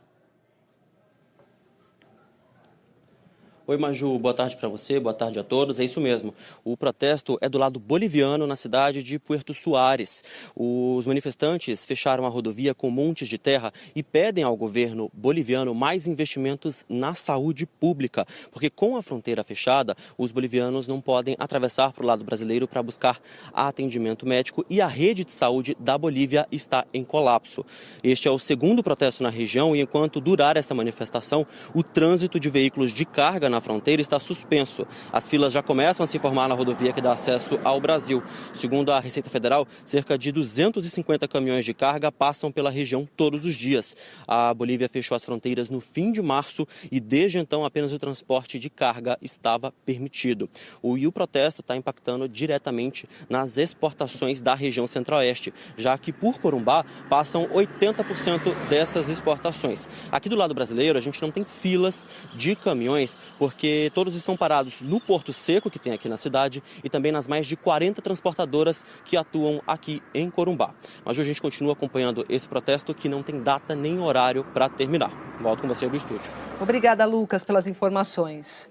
Oi, Maju, boa tarde para você, boa tarde a todos. É isso mesmo, o protesto é do lado boliviano, na cidade de Puerto Suárez. Os manifestantes fecharam a rodovia com montes de terra e pedem ao governo boliviano mais investimentos na saúde pública, porque com a fronteira fechada, os bolivianos não podem atravessar para o lado brasileiro para buscar atendimento médico e a rede de saúde da Bolívia está em colapso. Este é o segundo protesto na região e enquanto durar essa manifestação, o trânsito de veículos de carga na fronteira está suspenso. As filas já começam a se formar na rodovia que dá acesso ao Brasil. Segundo a Receita Federal, cerca de 250 caminhões de carga passam pela região todos os dias. A Bolívia fechou as fronteiras no fim de março e desde então apenas o transporte de carga estava permitido. E o protesto está impactando diretamente nas exportações da região centro-oeste, já que por Corumbá passam 80% dessas exportações. Aqui do lado brasileiro a gente não tem filas de caminhões, porque todos estão parados no Porto Seco, que tem aqui na cidade, e também nas mais de 40 transportadoras que atuam aqui em Corumbá. Mas hoje a gente continua acompanhando esse protesto que não tem data nem horário para terminar. Volto com você do estúdio. Obrigada, Lucas, pelas informações.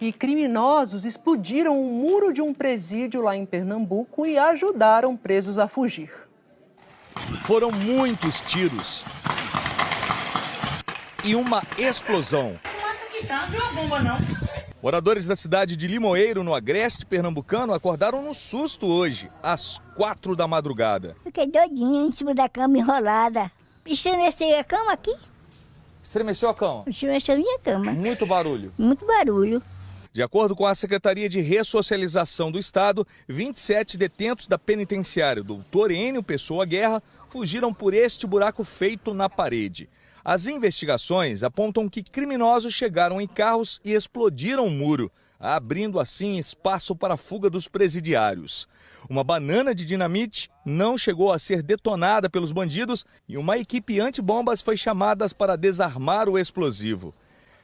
E criminosos explodiram o muro de um presídio lá em Pernambuco e ajudaram presos a fugir. Foram muitos tiros e uma explosão. Moradores da cidade de Limoeiro, no agreste pernambucano, acordaram no susto hoje, às 4 da madrugada. Fiquei doidinha em cima da cama enrolada. Estremeceu a cama aqui. Estremeceu a cama? Estremeceu a minha cama. Muito barulho? Muito barulho. De acordo com a Secretaria de Ressocialização do Estado, 27 detentos da penitenciária Doutor Enio Pessoa Guerra fugiram por este buraco feito na parede. As investigações apontam que criminosos chegaram em carros e explodiram o muro, abrindo assim espaço para a fuga dos presidiários. Uma banana de dinamite não chegou a ser detonada pelos bandidos e uma equipe antibombas foi chamada para desarmar o explosivo.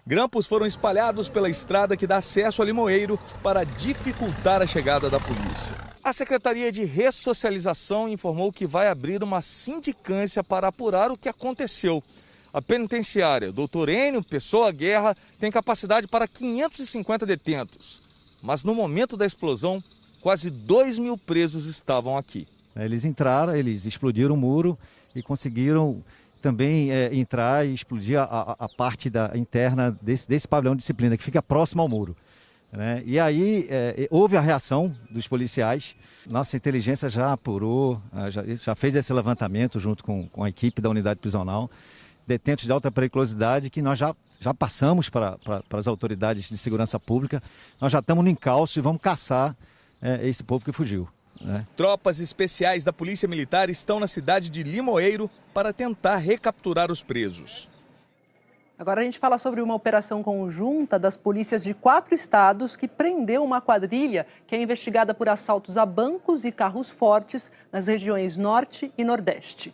Grampos foram espalhados pela estrada que dá acesso a Limoeiro para dificultar a chegada da polícia. A Secretaria de Ressocialização informou que vai abrir uma sindicância para apurar o que aconteceu. A penitenciária Dr. Enio Pessoa Guerra tem capacidade para 550 detentos. Mas no momento da explosão, quase 2.000 presos estavam aqui. Eles entraram, eles explodiram o muro e conseguiram também entrar e explodir a parte interna desse pavilhão de disciplina, que fica próximo ao muro. Né? E aí houve a reação dos policiais. Nossa inteligência já apurou, já fez esse levantamento junto com a equipe da unidade prisional. Detentos de alta periculosidade que nós já passamos para as autoridades de segurança pública. Nós já estamos no encalço e vamos caçar esse povo que fugiu. Né? Tropas especiais da Polícia Militar estão na cidade de Limoeiro para tentar recapturar os presos. Agora a gente fala sobre uma operação conjunta das polícias de 4 estados que prendeu uma quadrilha que é investigada por assaltos a bancos e carros fortes nas regiões Norte e Nordeste.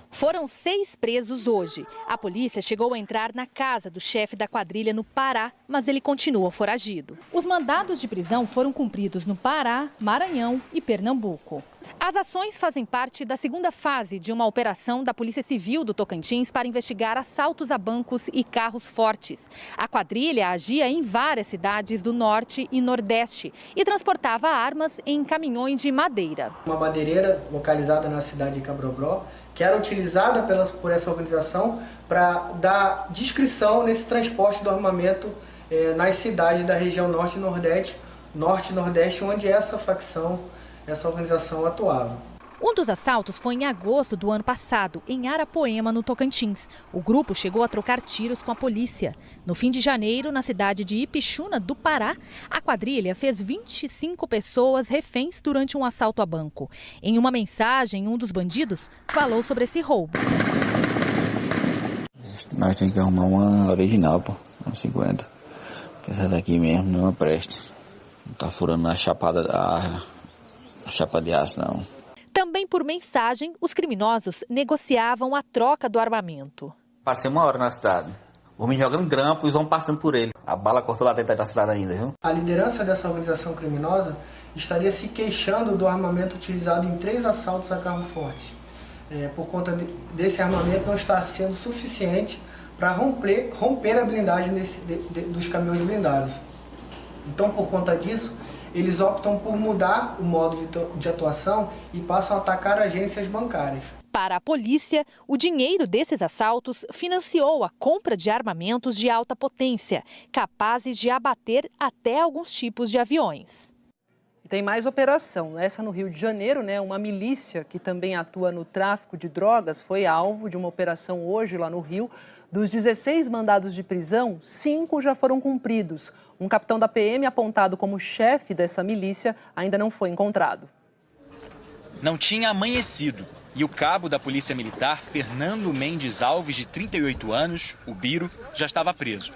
Foram 6 presos hoje. A polícia chegou a entrar na casa do chefe da quadrilha no Pará, mas ele continua foragido. Os mandados de prisão foram cumpridos no Pará, Maranhão e Pernambuco. As ações fazem parte da segunda fase de uma operação da Polícia Civil do Tocantins para investigar assaltos a bancos e carros fortes. A quadrilha agia em várias cidades do Norte e Nordeste e transportava armas em caminhões de madeira. Uma madeireira localizada na cidade de Cabrobró, que era utilizada por essa organização para dar discrição nesse transporte do armamento nas cidades da região Norte e Nordeste, onde essa organização atuava. Um dos assaltos foi em agosto do ano passado, em Arapoema, no Tocantins. O grupo chegou a trocar tiros com a polícia. No fim de janeiro, na cidade de Ipixuna, do Pará, a quadrilha fez 25 pessoas reféns durante um assalto a banco. Em uma mensagem, um dos bandidos falou sobre esse roubo. Nós temos que arrumar uma original, pô, uma 50. Porque essa daqui mesmo não presta. Não tá furando a chapa de aço, não. Também por mensagem, os criminosos negociavam a troca do armamento. Passei 1 hora na cidade. Vou me jogando grampo e vão passando por ele. A bala cortou lá dentro da cidade ainda, viu? A liderança dessa organização criminosa estaria se queixando do armamento utilizado em 3 assaltos a carro forte. Por conta desse armamento não estar sendo suficiente para romper a blindagem dos caminhões blindados. Então, por conta disso, eles optam por mudar o modo de atuação e passam a atacar agências bancárias. Para a polícia, o dinheiro desses assaltos financiou a compra de armamentos de alta potência, capazes de abater até alguns tipos de aviões. E tem mais operação. Essa no Rio de Janeiro, né? Uma milícia que também atua no tráfico de drogas foi alvo de uma operação hoje lá no Rio. Dos 16 mandados de prisão, 5 já foram cumpridos. Um capitão da PM apontado como chefe dessa milícia ainda não foi encontrado. Não tinha amanhecido e o cabo da Polícia Militar, Fernando Mendes Alves, de 38 anos, o Biro, já estava preso.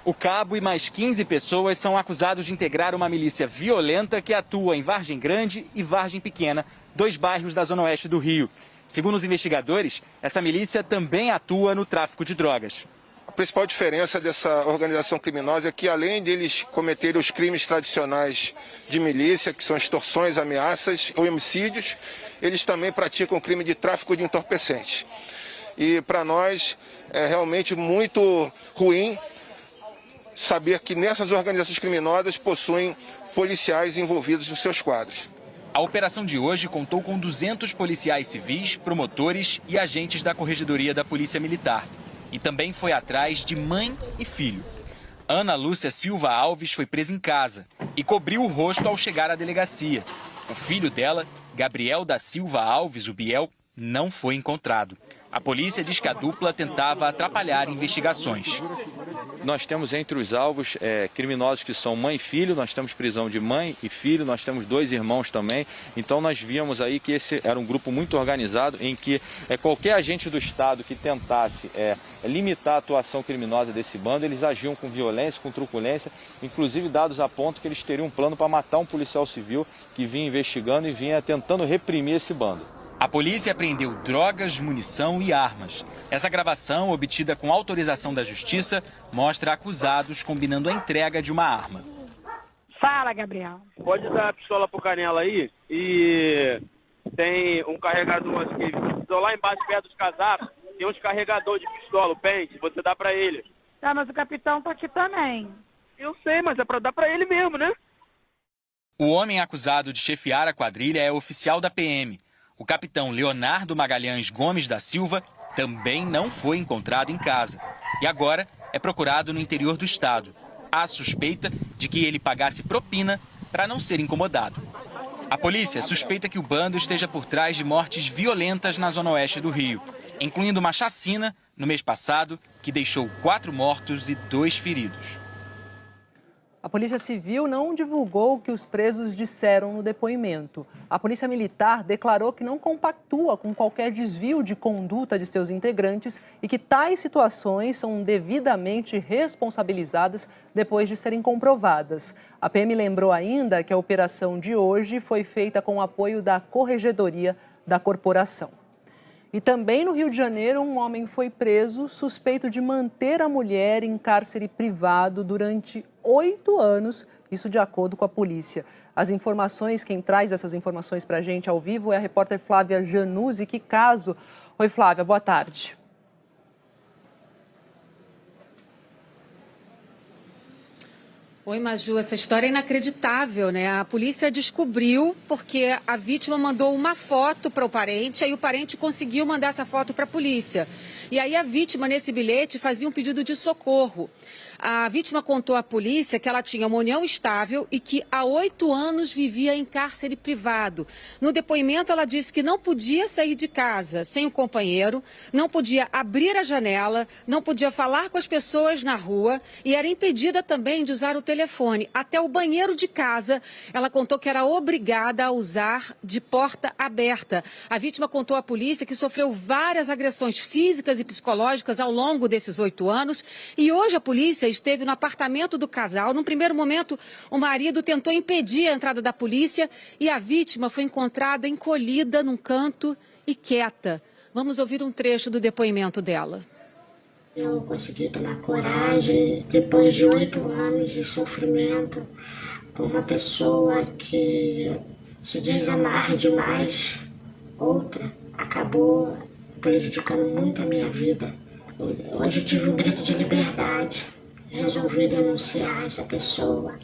O cabo e mais 15 pessoas são acusados de integrar uma milícia violenta que atua em Vargem Grande e Vargem Pequena, 2 bairros da zona oeste do Rio. Segundo os investigadores, essa milícia também atua no tráfico de drogas. A principal diferença dessa organização criminosa é que, além deles cometerem os crimes tradicionais de milícia, que são extorsões, ameaças ou homicídios, eles também praticam o crime de tráfico de entorpecentes. E para nós é realmente muito ruim saber que nessas organizações criminosas possuem policiais envolvidos nos seus quadros. A operação de hoje contou com 200 policiais civis, promotores e agentes da Corregedoria da Polícia Militar. E também foi atrás de mãe e filho. Ana Lúcia Silva Alves foi presa em casa e cobriu o rosto ao chegar à delegacia. O filho dela, Gabriel da Silva Alves, o Biel, não foi encontrado. A polícia diz que a dupla tentava atrapalhar investigações. nós temos entre os alvos criminosos que são mãe e filho, nós temos prisão de mãe e filho, nós temos 2 irmãos também. Então nós víamos aí que esse era um grupo muito organizado em que qualquer agente do Estado que tentasse limitar a atuação criminosa desse bando, eles agiam com violência, com truculência, inclusive dados a ponto que eles teriam um plano para matar um policial civil que vinha investigando e vinha tentando reprimir esse bando. A polícia apreendeu drogas, munição e armas. Essa gravação, obtida com autorização da Justiça, mostra acusados combinando a entrega de uma arma. Fala, Gabriel. Pode dar a pistola pro Canela aí e tem um carregador aqui. Lá embaixo, perto dos casacos, tem uns carregador de pistola, o pente, você dá pra ele. Tá, mas o capitão tá aqui também. Eu sei, mas é pra dar pra ele mesmo, né? O homem acusado de chefiar a quadrilha é oficial da PM. O capitão Leonardo Magalhães Gomes da Silva também não foi encontrado em casa. E agora é procurado no interior do estado. Há suspeita de que ele pagasse propina para não ser incomodado. A polícia suspeita que o bando esteja por trás de mortes violentas na zona oeste do Rio, incluindo uma chacina no mês passado que deixou 4 mortos e 2 feridos. A Polícia Civil não divulgou o que os presos disseram no depoimento. A Polícia Militar declarou que não compactua com qualquer desvio de conduta de seus integrantes e que tais situações são devidamente responsabilizadas depois de serem comprovadas. A PM lembrou ainda que a operação de hoje foi feita com o apoio da Corregedoria da Corporação. E também no Rio de Janeiro, um homem foi preso suspeito de manter a mulher em cárcere privado durante 8 anos, isso de acordo com a polícia. As informações, quem traz essas informações para a gente ao vivo é a repórter Flávia Januzzi. Que caso? Oi, Flávia, boa tarde. Oi, Maju, essa história é inacreditável, né? A polícia descobriu porque a vítima mandou uma foto para o parente, aí o parente conseguiu mandar essa foto para a polícia. E aí a vítima, nesse bilhete, fazia um pedido de socorro. A vítima contou à polícia que ela tinha uma união estável e que há 8 anos vivia em cárcere privado. No depoimento, ela disse que não podia sair de casa sem o companheiro, não podia abrir a janela, não podia falar com as pessoas na rua e era impedida também de usar o telefone. Até o banheiro de casa, ela contou que era obrigada a usar de porta aberta. A vítima contou à polícia que sofreu várias agressões físicas e psicológicas ao longo desses 8 anos e hoje a polícia esteve no apartamento do casal. Num primeiro momento, o marido tentou impedir a entrada da polícia e a vítima foi encontrada encolhida num canto e quieta. Vamos ouvir um trecho do depoimento dela. Eu consegui tomar coragem depois de 8 anos de sofrimento com uma pessoa que se diz amar demais. Outra acabou prejudicando muito a minha vida. Hoje eu tive um grito de liberdade. Resolvi denunciar essa pessoa.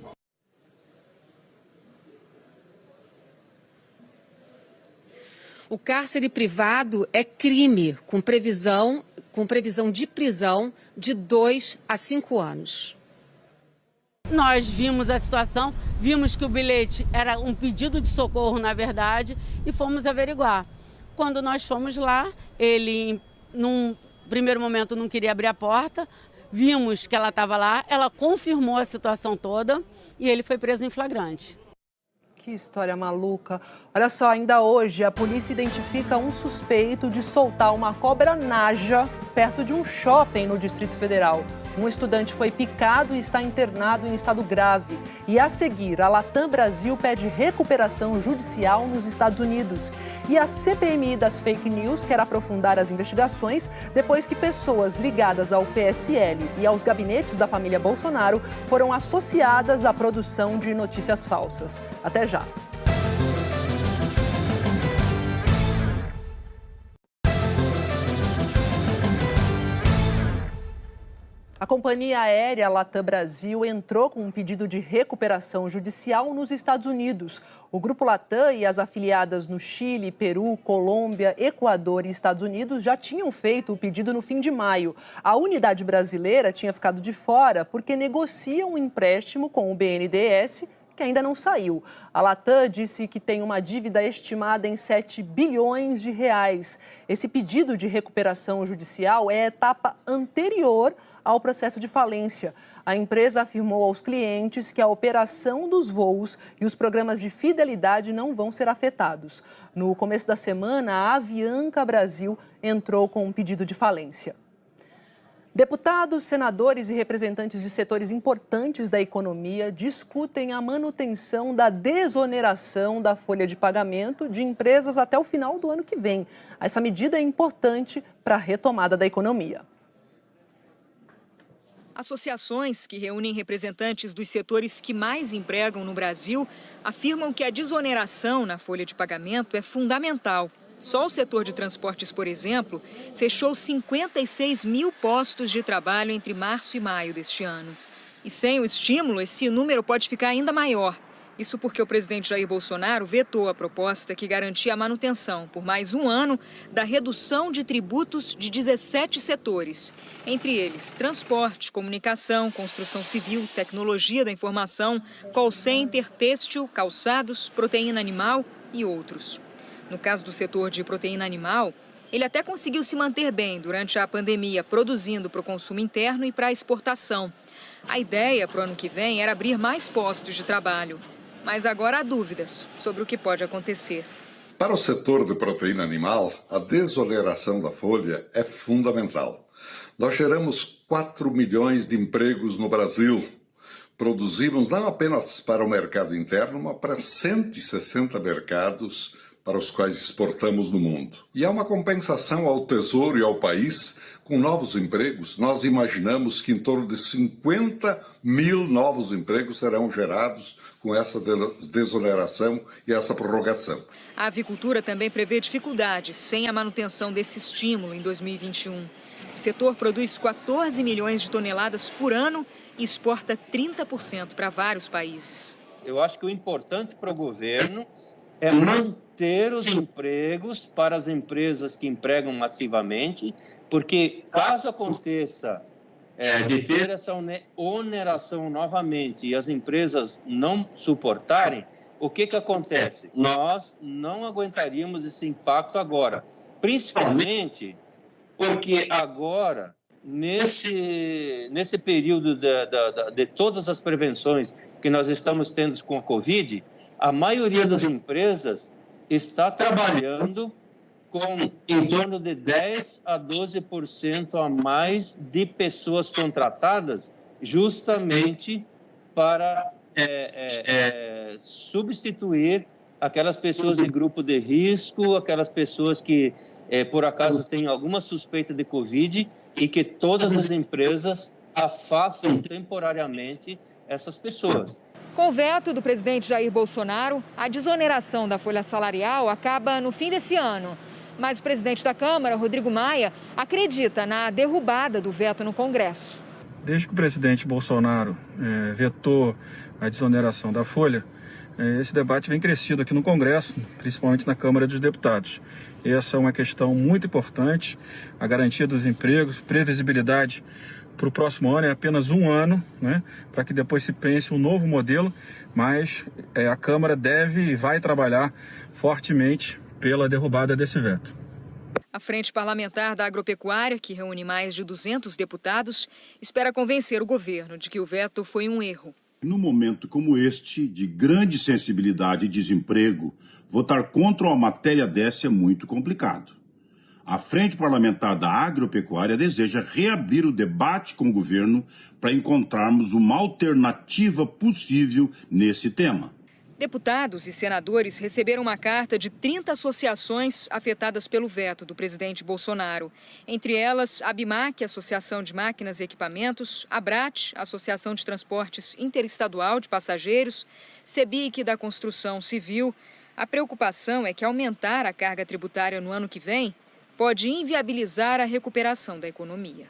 O cárcere privado é crime, com previsão de prisão de 2 a 5 anos. Nós vimos a situação, vimos que o bilhete era um pedido de socorro, na verdade, e fomos averiguar. Quando nós fomos lá, ele, num primeiro momento, não queria abrir a porta. Vimos que ela estava lá, ela confirmou a situação toda e ele foi preso em flagrante. Que história maluca. Olha só, ainda hoje a polícia identifica um suspeito de soltar uma cobra naja perto de um shopping no Distrito Federal. Um estudante foi picado e está internado em estado grave. E a seguir, a Latam Brasil pede recuperação judicial nos Estados Unidos. E a CPMI das fake news quer aprofundar as investigações depois que pessoas ligadas ao PSL e aos gabinetes da família Bolsonaro foram associadas à produção de notícias falsas. Até já. A companhia aérea Latam Brasil entrou com um pedido de recuperação judicial nos Estados Unidos. O Grupo Latam e as afiliadas no Chile, Peru, Colômbia, Equador e Estados Unidos já tinham feito o pedido no fim de maio. A unidade brasileira tinha ficado de fora porque negocia um empréstimo com o BNDES que ainda não saiu. A Latam disse que tem uma dívida estimada em 7 bilhões de reais. Esse pedido de recuperação judicial é a etapa anterior ao processo de falência. A empresa afirmou aos clientes que a operação dos voos e os programas de fidelidade não vão ser afetados. No começo da semana, a Avianca Brasil entrou com um pedido de falência. Deputados, senadores e representantes de setores importantes da economia discutem a manutenção da desoneração da folha de pagamento de empresas até o final do ano que vem. Essa medida é importante para a retomada da economia. Associações que reúnem representantes dos setores que mais empregam no Brasil afirmam que a desoneração na folha de pagamento é fundamental. Só o setor de transportes, por exemplo, fechou 56 mil postos de trabalho entre março e maio deste ano. E sem o estímulo, esse número pode ficar ainda maior. Isso porque o presidente Jair Bolsonaro vetou a proposta que garantia a manutenção, por mais um ano, da redução de tributos de 17 setores. Entre eles, transporte, comunicação, construção civil, tecnologia da informação, call center, têxtil, calçados, proteína animal e outros. No caso do setor de proteína animal, ele até conseguiu se manter bem durante a pandemia, produzindo para o consumo interno e para a exportação. A ideia para o ano que vem era abrir mais postos de trabalho. Mas agora há dúvidas sobre o que pode acontecer. Para o setor de proteína animal, a desoneração da folha é fundamental. Nós geramos 4 milhões de empregos no Brasil. Produzimos não apenas para o mercado interno, mas para 160 mercados para os quais exportamos no mundo. E há uma compensação ao Tesouro e ao país com novos empregos. Nós imaginamos que em torno de 50 mil novos empregos serão gerados com essa desoneração e essa prorrogação. A avicultura também prevê dificuldades sem a manutenção desse estímulo em 2021. O setor produz 14 milhões de toneladas por ano e exporta 30% para vários países. Eu acho que o importante para o governo é manter os empregos para as empresas que empregam massivamente, porque caso aconteça de ter essa oneração novamente e as empresas não suportarem, o que acontece? Nós não aguentaríamos esse impacto agora, principalmente porque agora, nesse período de todas as prevenções que nós estamos tendo com a Covid, a maioria das empresas está trabalhando com em torno de 10% a 12% a mais de pessoas contratadas, justamente para substituir aquelas pessoas de grupo de risco, aquelas pessoas que, por acaso, têm alguma suspeita de Covid e que todas as empresas afastam temporariamente essas pessoas. Com o veto do presidente Jair Bolsonaro, a desoneração da folha salarial acaba no fim desse ano. Mas o presidente da Câmara, Rodrigo Maia, acredita na derrubada do veto no Congresso. Desde que o presidente Bolsonaro vetou a desoneração da folha, esse debate vem crescido aqui no Congresso, principalmente na Câmara dos Deputados. Essa é uma questão muito importante, a garantia dos empregos, previsibilidade para o próximo ano é apenas um ano, né, para que depois se pense um novo modelo, mas a Câmara deve e vai trabalhar fortemente pela derrubada desse veto. A Frente Parlamentar da Agropecuária, que reúne mais de 200 deputados, espera convencer o governo de que o veto foi um erro. No momento como este, de grande sensibilidade e desemprego, votar contra uma matéria dessa é muito complicado. A Frente Parlamentar da Agropecuária deseja reabrir o debate com o governo para encontrarmos uma alternativa possível nesse tema. Deputados e senadores receberam uma carta de 30 associações afetadas pelo veto do presidente Bolsonaro. Entre elas, a ABIMAC, Associação de Máquinas e Equipamentos, a ABRAT, Associação de Transportes Interestadual de Passageiros, CEBIC da Construção Civil. A preocupação é que aumentar a carga tributária no ano que vem pode inviabilizar a recuperação da economia.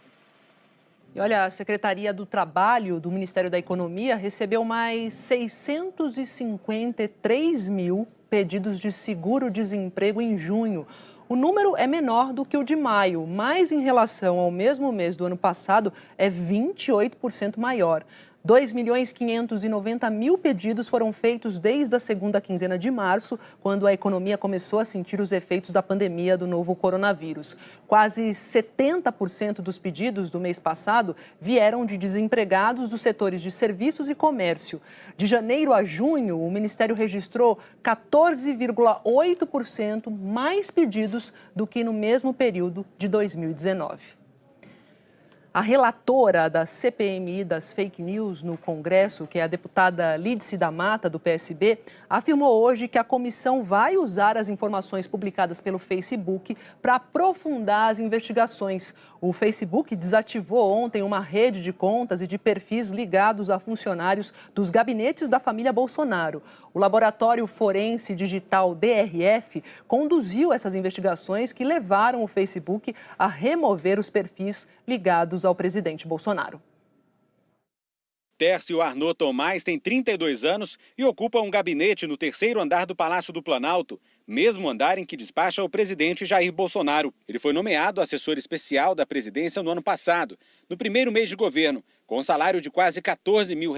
E olha, a Secretaria do Trabalho do Ministério da Economia recebeu mais 653 mil pedidos de seguro-desemprego em junho. O número é menor do que o de maio, mas em relação ao mesmo mês do ano passado é 28% maior. 2.590.000 pedidos foram feitos desde a segunda quinzena de março, quando a economia começou a sentir os efeitos da pandemia do novo coronavírus. Quase 70% dos pedidos do mês passado vieram de desempregados dos setores de serviços e comércio. De janeiro a junho, o Ministério registrou 14,8% mais pedidos do que no mesmo período de 2019. A relatora da CPMI das fake news no Congresso, que é a deputada Lídice da Mata, do PSB, afirmou hoje que a comissão vai usar as informações publicadas pelo Facebook para aprofundar as investigações. O Facebook desativou ontem uma rede de contas e de perfis ligados a funcionários dos gabinetes da família Bolsonaro. O Laboratório Forense Digital DRF conduziu essas investigações que levaram o Facebook a remover os perfis ligados ao presidente Bolsonaro. Tércio Arnaud Tomás tem 32 anos e ocupa um gabinete no 3º andar do Palácio do Planalto, mesmo andar em que despacha o presidente Jair Bolsonaro. Ele foi nomeado assessor especial da presidência no ano passado, no primeiro mês de governo, com um salário de quase R$14 mil,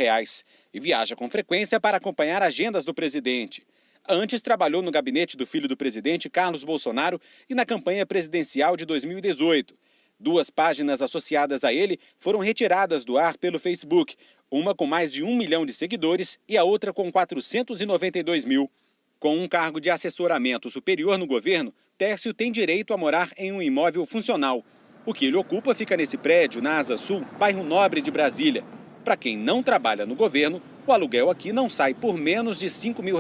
e viaja com frequência para acompanhar agendas do presidente. Antes trabalhou no gabinete do filho do presidente, Carlos Bolsonaro, e na campanha presidencial de 2018. 2 páginas associadas a ele foram retiradas do ar pelo Facebook, uma com mais de 1 milhão de seguidores e a outra com 492 mil. Com um cargo de assessoramento superior no governo, Tércio tem direito a morar em um imóvel funcional. O que ele ocupa fica nesse prédio, na Asa Sul, bairro Nobre de Brasília. Para quem não trabalha no governo, o aluguel aqui não sai por menos de R$5 mil.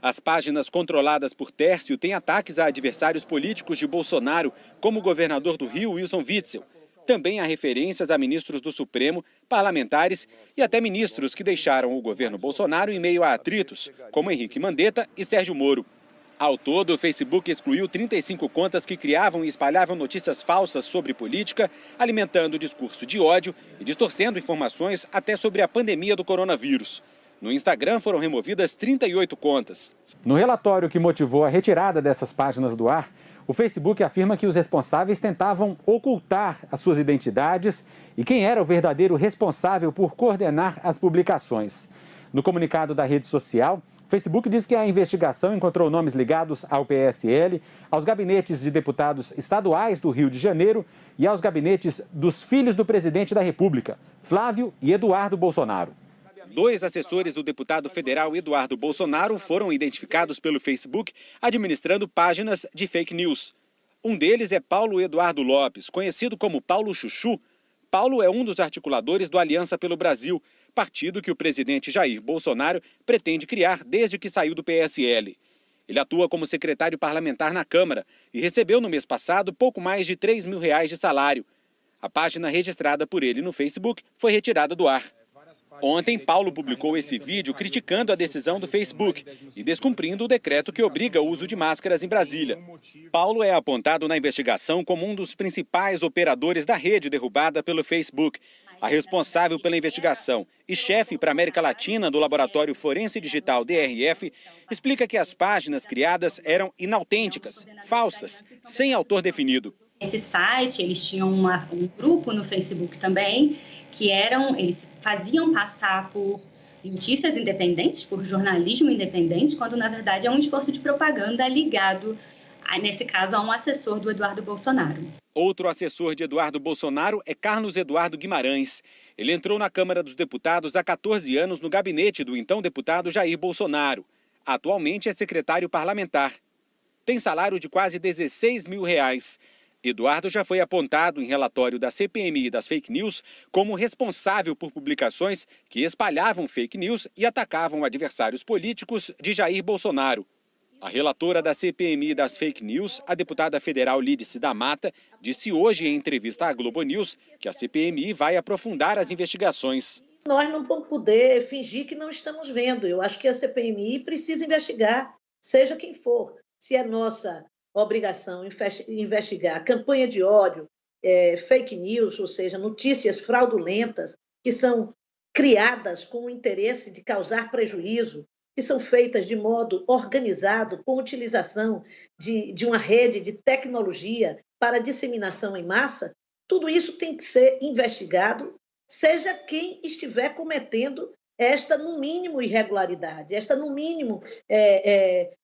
As páginas controladas por Tércio têm ataques a adversários políticos de Bolsonaro, como o governador do Rio, Wilson Witzel. Também há referências a ministros do Supremo, parlamentares e até ministros que deixaram o governo Bolsonaro em meio a atritos, como Henrique Mandetta e Sérgio Moro. Ao todo, o Facebook excluiu 35 contas que criavam e espalhavam notícias falsas sobre política, alimentando o discurso de ódio e distorcendo informações até sobre a pandemia do coronavírus. No Instagram foram removidas 38 contas. No relatório que motivou a retirada dessas páginas do ar, o Facebook afirma que os responsáveis tentavam ocultar as suas identidades e quem era o verdadeiro responsável por coordenar as publicações. No comunicado da rede social, o Facebook diz que a investigação encontrou nomes ligados ao PSL, aos gabinetes de deputados estaduais do Rio de Janeiro e aos gabinetes dos filhos do presidente da República, Flávio e Eduardo Bolsonaro. 2 assessores do deputado federal Eduardo Bolsonaro foram identificados pelo Facebook administrando páginas de fake news. Um deles é Paulo Eduardo Lopes, conhecido como Paulo Chuchu. Paulo é um dos articuladores do Aliança pelo Brasil, partido que o presidente Jair Bolsonaro pretende criar desde que saiu do PSL. Ele atua como secretário parlamentar na Câmara e recebeu no mês passado pouco mais de R$3 mil de salário. A página registrada por ele no Facebook foi retirada do ar. Ontem, Paulo publicou esse vídeo criticando a decisão do Facebook e descumprindo o decreto que obriga o uso de máscaras em Brasília. Paulo é apontado na investigação como um dos principais operadores da rede derrubada pelo Facebook. A responsável pela investigação e chefe para a América Latina do Laboratório Forense Digital DRF explica que as páginas criadas eram inautênticas, falsas, sem autor definido. Esse site, eles tinham um grupo no Facebook também, que eles faziam passar por notícias independentes, por jornalismo independente, quando na verdade é um esforço de propaganda ligado, nesse caso, a um assessor do Eduardo Bolsonaro. Outro assessor de Eduardo Bolsonaro é Carlos Eduardo Guimarães. Ele entrou na Câmara dos Deputados há 14 anos no gabinete do então deputado Jair Bolsonaro. Atualmente é secretário parlamentar. Tem salário de quase R$16 mil. Eduardo já foi apontado em relatório da CPMI das fake news como responsável por publicações que espalhavam fake news e atacavam adversários políticos de Jair Bolsonaro. A relatora da CPMI das fake news, a deputada federal Lídice da Mata, disse hoje em entrevista à Globo News que a CPMI vai aprofundar as investigações. Nós não vamos poder fingir que não estamos vendo. Eu acho que a CPMI precisa investigar, seja quem for. Se é nossa obrigação investigar campanha de ódio, fake news, ou seja, notícias fraudulentas que são criadas com o interesse de causar prejuízo, que são feitas de modo organizado, com utilização de uma rede de tecnologia para disseminação em massa, tudo isso tem que ser investigado seja quem estiver cometendo esta, no mínimo, irregularidade, esta, no mínimo,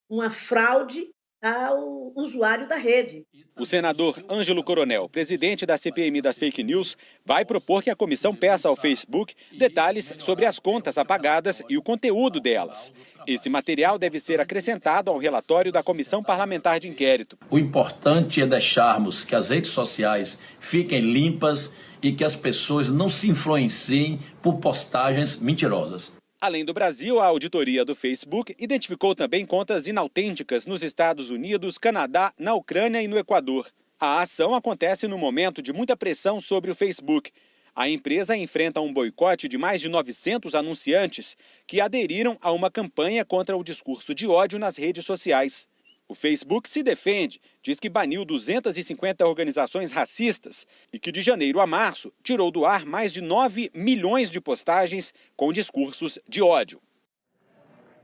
uma fraude ao usuário da rede. O senador Ângelo Coronel, presidente da CPMI das fake news, vai propor que a comissão peça ao Facebook detalhes sobre as contas apagadas e o conteúdo delas. Esse material deve ser acrescentado ao relatório da Comissão Parlamentar de Inquérito. O importante é deixarmos que as redes sociais fiquem limpas e que as pessoas não se influenciem por postagens mentirosas. Além do Brasil, a auditoria do Facebook identificou também contas inautênticas nos Estados Unidos, Canadá, na Ucrânia e no Equador. A ação acontece no momento de muita pressão sobre o Facebook. A empresa enfrenta um boicote de mais de 900 anunciantes que aderiram a uma campanha contra o discurso de ódio nas redes sociais. O Facebook se defende, diz que baniu 250 organizações racistas e que de janeiro a março tirou do ar mais de 9 milhões de postagens com discursos de ódio.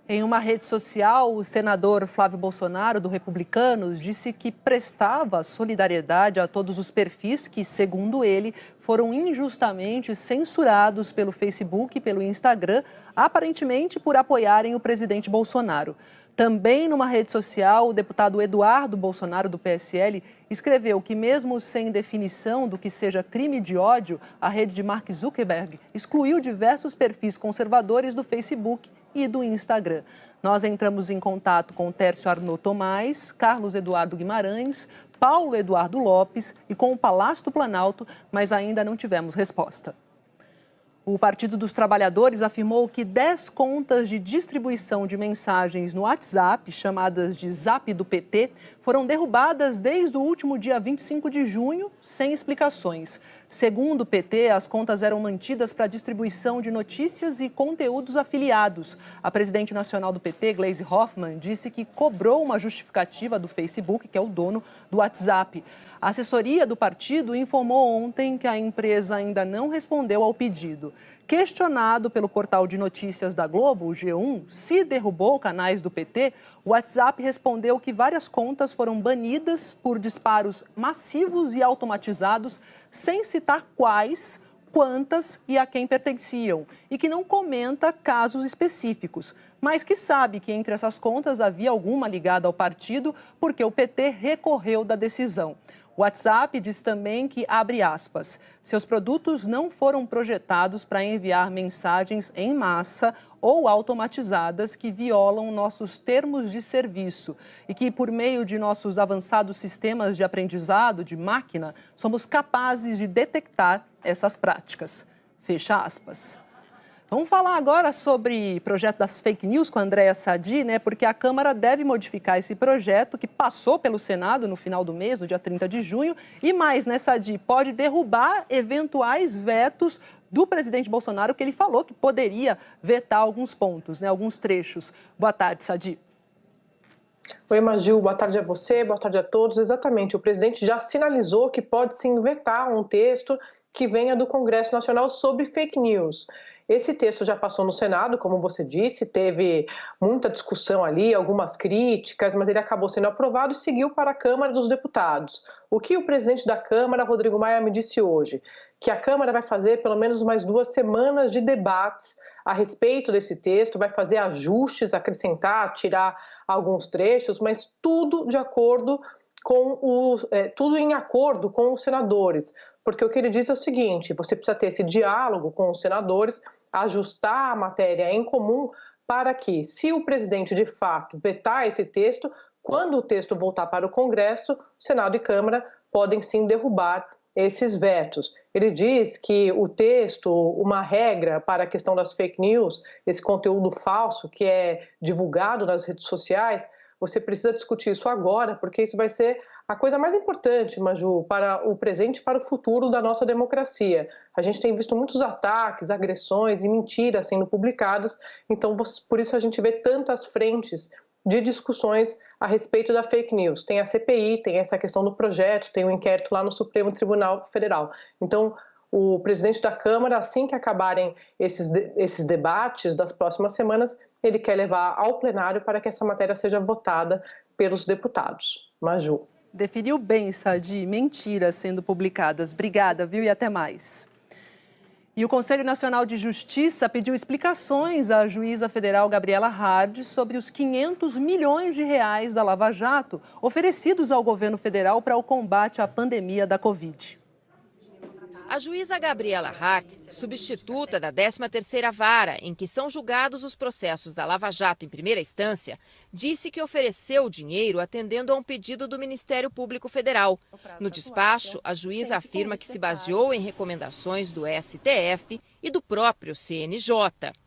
Em uma rede social, o senador Flávio Bolsonaro, do Republicanos, disse que prestava solidariedade a todos os perfis que, segundo ele, foram injustamente censurados pelo Facebook e pelo Instagram, aparentemente por apoiarem o presidente Bolsonaro. Também numa rede social, o deputado Eduardo Bolsonaro, do PSL, escreveu que, mesmo sem definição do que seja crime de ódio, a rede de Mark Zuckerberg excluiu diversos perfis conservadores do Facebook e do Instagram. Nós entramos em contato com Tércio Arnaud Tomás, Carlos Eduardo Guimarães, Paulo Eduardo Lopes e com o Palácio do Planalto, mas ainda não tivemos resposta. O Partido dos Trabalhadores afirmou que 10 contas de distribuição de mensagens no WhatsApp, chamadas de Zap do PT, foram derrubadas desde o último dia 25 de junho, sem explicações. Segundo o PT, as contas eram mantidas para distribuição de notícias e conteúdos afiliados. A presidente nacional do PT, Gleisi Hoffmann, disse que cobrou uma justificativa do Facebook, que é o dono do WhatsApp. A assessoria do partido informou ontem que a empresa ainda não respondeu ao pedido. Questionado pelo portal de notícias da Globo, o G1, se derrubou canais do PT, o WhatsApp respondeu que várias contas foram banidas por disparos massivos e automatizados, sem citar quais, quantas e a quem pertenciam, e que não comenta casos específicos, mas que sabe que entre essas contas havia alguma ligada ao partido, porque o PT recorreu da decisão. O WhatsApp diz também que, abre aspas, seus produtos não foram projetados para enviar mensagens em massa ou automatizadas que violam nossos termos de serviço e que, por meio de nossos avançados sistemas de aprendizado de máquina, somos capazes de detectar essas práticas. Fecha aspas. Vamos falar agora sobre o projeto das fake news com a Andréa Sadi, né? Porque a Câmara deve modificar esse projeto que passou pelo Senado no final do mês, no dia 30 de junho. E mais, né, Sadi? Pode derrubar eventuais vetos do presidente Bolsonaro, que ele falou que poderia vetar alguns pontos, né? Alguns trechos. Boa tarde, Sadi. Oi, Maju, boa tarde a você, boa tarde a todos. Exatamente, o presidente já sinalizou que pode sim vetar um texto que venha do Congresso Nacional sobre fake news. Esse texto já passou no Senado, como você disse, teve muita discussão ali, algumas críticas, mas ele acabou sendo aprovado e seguiu para a Câmara dos Deputados. O que o presidente da Câmara, Rodrigo Maia, me disse hoje? Que a Câmara vai fazer pelo menos mais 2 semanas de debates a respeito desse texto, vai fazer ajustes, acrescentar, tirar alguns trechos, mas tudo de acordo com tudo em acordo com os senadores. Porque o que ele diz é o seguinte, você precisa ter esse diálogo com os senadores, ajustar a matéria em comum para que, se o presidente de fato vetar esse texto, quando o texto voltar para o Congresso, Senado e Câmara podem sim derrubar esses vetos. Ele diz que o texto, uma regra para a questão das fake news, esse conteúdo falso que é divulgado nas redes sociais, você precisa discutir isso agora, porque isso vai ser a coisa mais importante, Maju, para o presente e para o futuro da nossa democracia. A gente tem visto muitos ataques, agressões e mentiras sendo publicadas, então por isso a gente vê tantas frentes de discussões a respeito da fake news. Tem a CPI, tem essa questão do projeto, tem um inquérito lá no Supremo Tribunal Federal. Então, o presidente da Câmara, assim que acabarem esses debates das próximas semanas, ele quer levar ao plenário para que essa matéria seja votada pelos deputados. Maju. Definiu bem, Sadi, mentiras sendo publicadas. Obrigada, viu? E até mais. E o Conselho Nacional de Justiça pediu explicações à juíza federal Gabriela Hard sobre os 500 milhões de reais da Lava Jato oferecidos ao governo federal para o combate à pandemia da Covid. A juíza Gabriela Hart, substituta da 13ª Vara, em que são julgados os processos da Lava Jato em primeira instância, disse que ofereceu o dinheiro atendendo a um pedido do Ministério Público Federal. No despacho, a juíza afirma que se baseou em recomendações do STF e do próprio CNJ.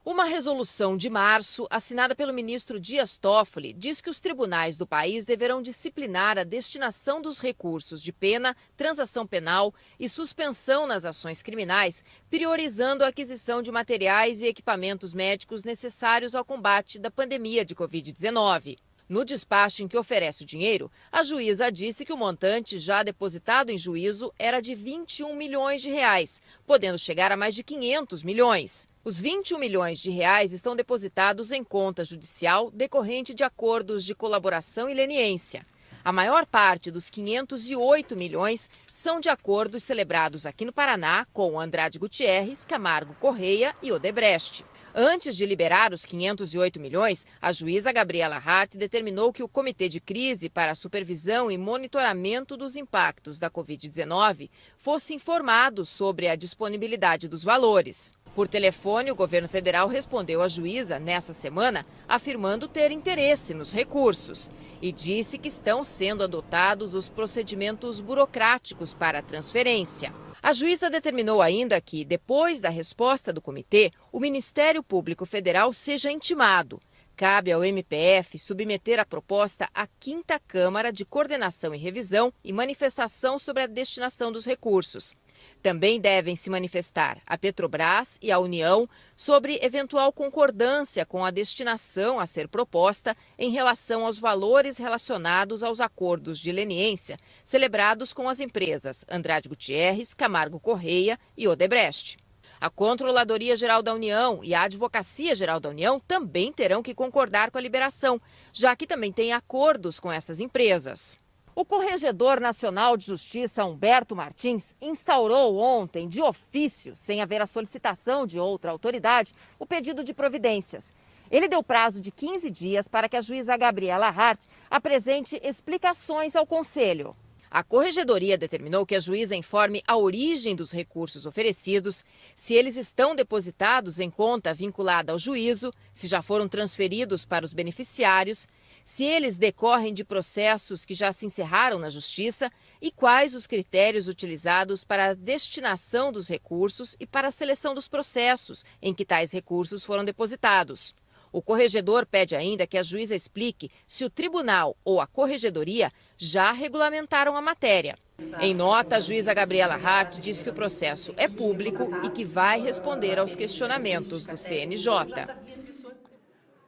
Uma resolução de março, assinada pelo ministro Dias Toffoli, diz que os tribunais do país deverão disciplinar a destinação dos recursos de pena, transação penal e suspensão nas ações criminais, priorizando a aquisição de materiais e equipamentos médicos necessários ao combate da pandemia de Covid-19. No despacho em que oferece o dinheiro, a juíza disse que o montante já depositado em juízo era de 21 milhões de reais, podendo chegar a mais de 500 milhões. Os 21 milhões de reais estão depositados em conta judicial decorrente de acordos de colaboração e leniência. A maior parte dos 508 milhões são de acordos celebrados aqui no Paraná com Andrade Gutierrez, Camargo Correia e Odebrecht. Antes de liberar os 508 milhões, a juíza Gabriela Hart determinou que o Comitê de Crise para a Supervisão e Monitoramento dos Impactos da Covid-19 fosse informado sobre a disponibilidade dos valores. Por telefone, o governo federal respondeu à juíza nessa semana, afirmando ter interesse nos recursos e disse que estão sendo adotados os procedimentos burocráticos para a transferência. A juíza determinou ainda que, depois da resposta do comitê, o Ministério Público Federal seja intimado. Cabe ao MPF submeter a proposta à 5ª Câmara de Coordenação e Revisão e manifestação sobre a destinação dos recursos. Também devem se manifestar a Petrobras e a União sobre eventual concordância com a destinação a ser proposta em relação aos valores relacionados aos acordos de leniência celebrados com as empresas Andrade Gutierrez, Camargo Correia e Odebrecht. A Controladoria Geral da União e a Advocacia Geral da União também terão que concordar com a liberação, já que também tem acordos com essas empresas. O Corregedor Nacional de Justiça, Humberto Martins, instaurou ontem, de ofício, sem haver a solicitação de outra autoridade, o pedido de providências. Ele deu prazo de 15 dias para que a juíza Gabriela Hart apresente explicações ao Conselho. A Corregedoria determinou que a juíza informe a origem dos recursos oferecidos, se eles estão depositados em conta vinculada ao juízo, se já foram transferidos para os beneficiários, se eles decorrem de processos que já se encerraram na Justiça e quais os critérios utilizados para a destinação dos recursos e para a seleção dos processos em que tais recursos foram depositados. O corregedor pede ainda que a juíza explique se o tribunal ou a corregedoria já regulamentaram a matéria. Em nota, a juíza Gabriela Hart diz que o processo é público e que vai responder aos questionamentos do CNJ.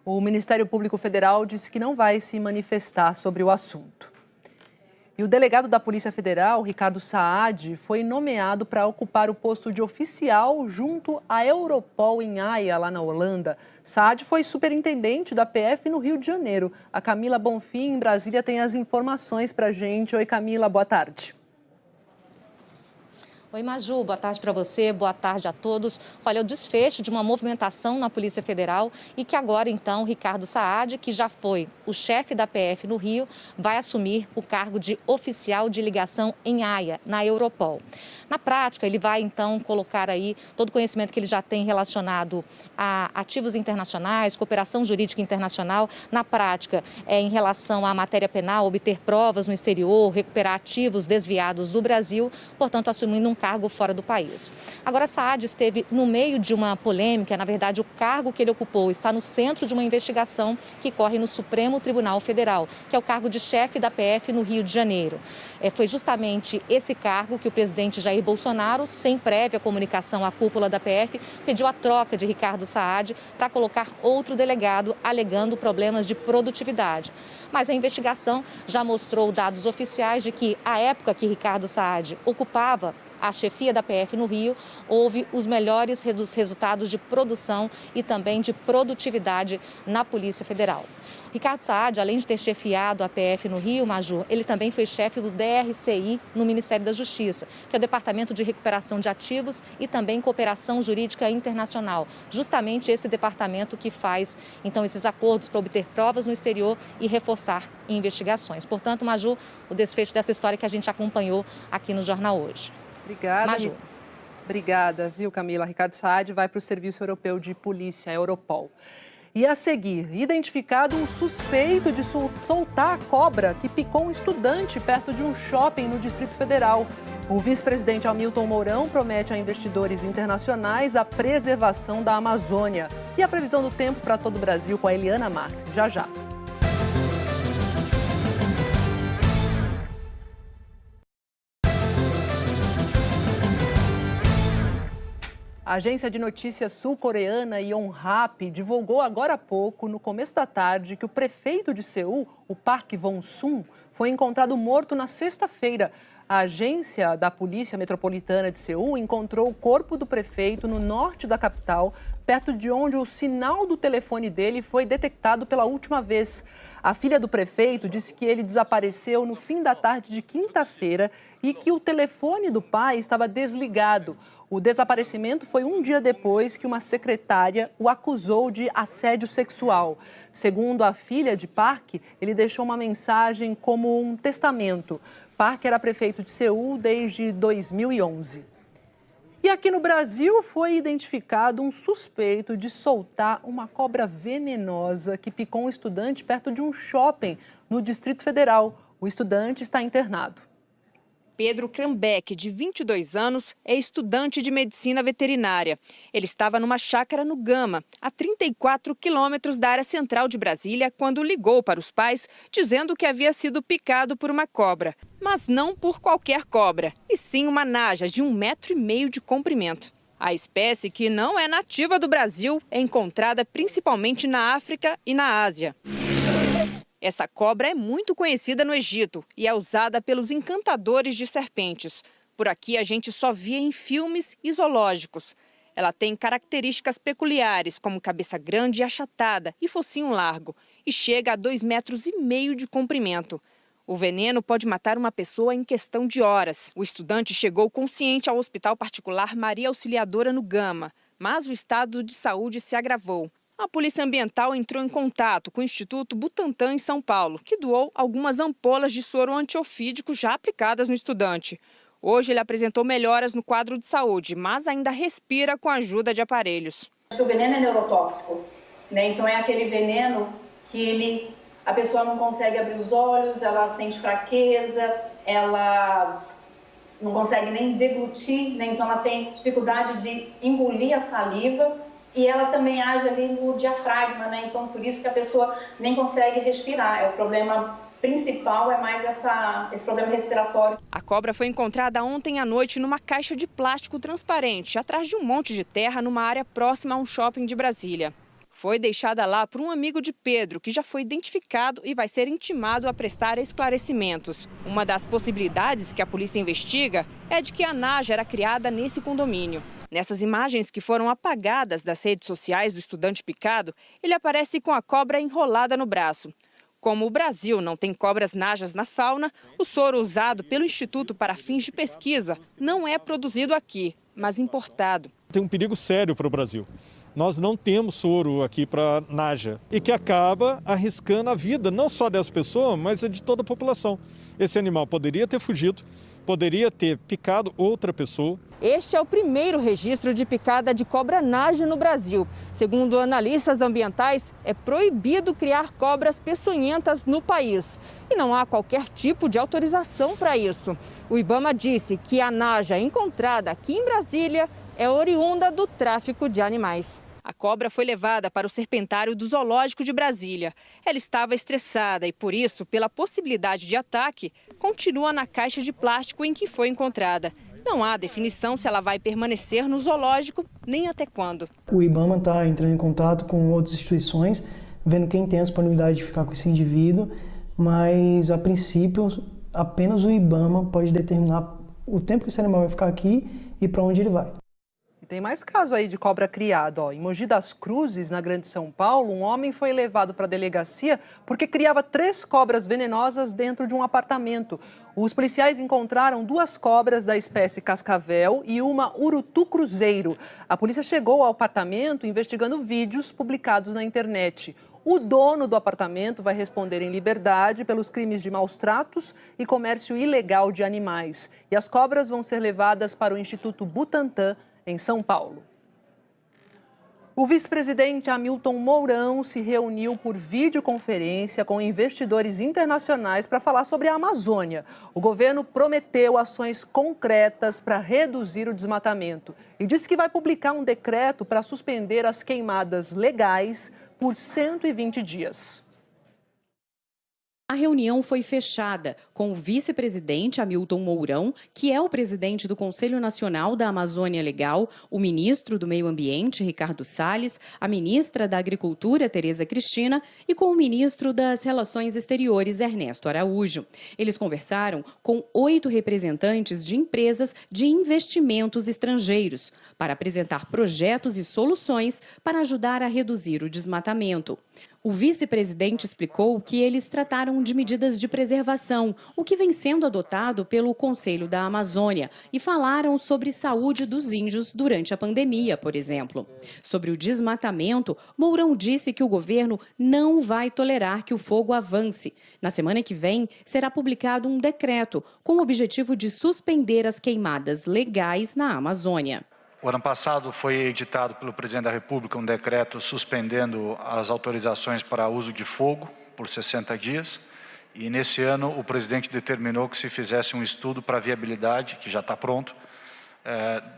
O Ministério Público Federal disse que não vai se manifestar sobre o assunto. E o delegado da Polícia Federal, Ricardo Saad, foi nomeado para ocupar o posto de oficial junto à Europol em Haia, lá na Holanda. Saad foi superintendente da PF no Rio de Janeiro. A Camila Bonfim, em Brasília, tem as informações para a gente. Oi, Camila, boa tarde. Oi, Maju, boa tarde para você, boa tarde a todos. Olha, o desfecho de uma movimentação na Polícia Federal e que agora, então, Ricardo Saad, que já foi o chefe da PF no Rio, vai assumir o cargo de oficial de ligação em Haia, na Europol. Na prática, ele vai, então, colocar aí todo o conhecimento que ele já tem relacionado a ativos internacionais, cooperação jurídica internacional. Na prática, em relação à matéria penal, obter provas no exterior, recuperar ativos desviados do Brasil, portanto, assumindo um cargo fora do país. Agora, Saad esteve no meio de uma polêmica, na verdade, o cargo que ele ocupou está no centro de uma investigação que corre no Supremo Tribunal Federal, que é o cargo de chefe da PF no Rio de Janeiro. Foi justamente esse cargo que o presidente Jair Bolsonaro, sem prévia comunicação à cúpula da PF, pediu a troca de Ricardo Saad para colocar outro delegado, alegando problemas de produtividade. Mas a investigação já mostrou dados oficiais de que, à época que Ricardo Saad ocupava à chefia da PF no Rio, houve os melhores resultados de produção e também de produtividade na Polícia Federal. Ricardo Saad, além de ter chefiado a PF no Rio, Maju, ele também foi chefe do DRCI no Ministério da Justiça, que é o Departamento de Recuperação de Ativos e também Cooperação Jurídica Internacional. Justamente esse departamento que faz, então, esses acordos para obter provas no exterior e reforçar investigações. Portanto, Maju, o desfecho dessa história que a gente acompanhou aqui no Jornal Hoje. Obrigada, Maju. Obrigada, viu, Camila? Ricardo Saad vai para o Serviço Europeu de Polícia, Europol. E a seguir, identificado um suspeito de soltar a cobra que picou um estudante perto de um shopping no Distrito Federal. O vice-presidente Hamilton Mourão promete a investidores internacionais a preservação da Amazônia. E a previsão do tempo para todo o Brasil com a Eliana Marques. Já, já. A agência de notícias sul-coreana Yonhap divulgou agora há pouco, no começo da tarde, que o prefeito de Seul, o Park Won-sung, foi encontrado morto na sexta-feira. A agência da Polícia Metropolitana de Seul encontrou o corpo do prefeito no norte da capital, perto de onde o sinal do telefone dele foi detectado pela última vez. A filha do prefeito disse que ele desapareceu no fim da tarde de quinta-feira e que o telefone do pai estava desligado. O desaparecimento foi um dia depois que uma secretária o acusou de assédio sexual. Segundo a filha de Park, ele deixou uma mensagem como um testamento. Park era prefeito de Seul desde 2011. E aqui no Brasil foi identificado um suspeito de soltar uma cobra venenosa que picou um estudante perto de um shopping no Distrito Federal. O estudante está internado. Pedro Krambeck, de 22 anos, é estudante de medicina veterinária. Ele estava numa chácara no Gama, a 34 quilômetros da área central de Brasília, quando ligou para os pais dizendo que havia sido picado por uma cobra. Mas não por qualquer cobra, e sim uma naja de 1,5 metro de comprimento. A espécie, que não é nativa do Brasil, é encontrada principalmente na África e na Ásia. Essa cobra é muito conhecida no Egito e é usada pelos encantadores de serpentes. Por aqui a gente só via em filmes e zoológicos. Ela tem características peculiares, como cabeça grande e achatada e focinho largo, e chega a 2,5 metros de comprimento. O veneno pode matar uma pessoa em questão de horas. O estudante chegou consciente ao Hospital Particular Maria Auxiliadora no Gama, mas o estado de saúde se agravou. A Polícia Ambiental entrou em contato com o Instituto Butantan em São Paulo, que doou algumas ampolas de soro antiofídico já aplicadas no estudante. Hoje ele apresentou melhoras no quadro de saúde, mas ainda respira com a ajuda de aparelhos. O veneno é neurotóxico, né? Então é aquele veneno que a pessoa não consegue abrir os olhos, ela sente fraqueza, ela não consegue nem deglutir, né? Então ela tem dificuldade de engolir a saliva. E ela também age ali no diafragma, né? Então, por isso que a pessoa nem consegue respirar. O problema principal é mais esse problema respiratório. A cobra foi encontrada ontem à noite numa caixa de plástico transparente, atrás de um monte de terra, numa área próxima a um shopping de Brasília. Foi deixada lá por um amigo de Pedro, que já foi identificado e vai ser intimado a prestar esclarecimentos. Uma das possibilidades que a polícia investiga é de que a naja era criada nesse condomínio. Nessas imagens que foram apagadas das redes sociais do estudante picado, ele aparece com a cobra enrolada no braço. Como o Brasil não tem cobras najas na fauna, o soro usado pelo Instituto para fins de pesquisa não é produzido aqui, mas importado. Tem um perigo sério para o Brasil. Nós não temos soro aqui para naja e que acaba arriscando a vida não só dessa pessoa, mas de toda a população. Esse animal poderia ter fugido, poderia ter picado outra pessoa. Este é o primeiro registro de picada de cobra naja no Brasil. Segundo analistas ambientais, é proibido criar cobras peçonhentas no país. E não há qualquer tipo de autorização para isso. O IBAMA disse que a naja encontrada aqui em Brasília é oriunda do tráfico de animais. A cobra foi levada para o serpentário do Zoológico de Brasília. Ela estava estressada e, por isso, pela possibilidade de ataque, continua na caixa de plástico em que foi encontrada. Não há definição se ela vai permanecer no zoológico, nem até quando. O IBAMA está entrando em contato com outras instituições, vendo quem tem a disponibilidade de ficar com esse indivíduo, mas, a princípio, apenas o IBAMA pode determinar o tempo que esse animal vai ficar aqui e para onde ele vai. E tem mais caso aí de cobra criada. Em Mogi das Cruzes, na Grande São Paulo, um homem foi levado para a delegacia porque criava 3 cobras venenosas dentro de um apartamento. Os policiais encontraram 2 cobras da espécie cascavel e uma urutu cruzeiro. A polícia chegou ao apartamento investigando vídeos publicados na internet. O dono do apartamento vai responder em liberdade pelos crimes de maus tratos e comércio ilegal de animais. E as cobras vão ser levadas para o Instituto Butantan, em São Paulo. O vice-presidente Hamilton Mourão se reuniu por videoconferência com investidores internacionais para falar sobre a Amazônia. O governo prometeu ações concretas para reduzir o desmatamento e disse que vai publicar um decreto para suspender as queimadas legais por 120 dias. A reunião foi fechada com o vice-presidente Hamilton Mourão, que é o presidente do Conselho Nacional da Amazônia Legal, o ministro do Meio Ambiente, Ricardo Salles, a ministra da Agricultura, Tereza Cristina, e com o ministro das Relações Exteriores, Ernesto Araújo. Eles conversaram com 8 representantes de empresas de investimentos estrangeiros para apresentar projetos e soluções para ajudar a reduzir o desmatamento. O vice-presidente explicou que eles trataram de medidas de preservação, o que vem sendo adotado pelo Conselho da Amazônia, e falaram sobre saúde dos índios durante a pandemia, por exemplo. Sobre o desmatamento, Mourão disse que o governo não vai tolerar que o fogo avance. Na semana que vem, será publicado um decreto com o objetivo de suspender as queimadas legais na Amazônia. O ano passado foi editado pelo presidente da República um decreto suspendendo as autorizações para uso de fogo por 60 dias. E nesse ano o presidente determinou que se fizesse um estudo para a viabilidade, que já está pronto,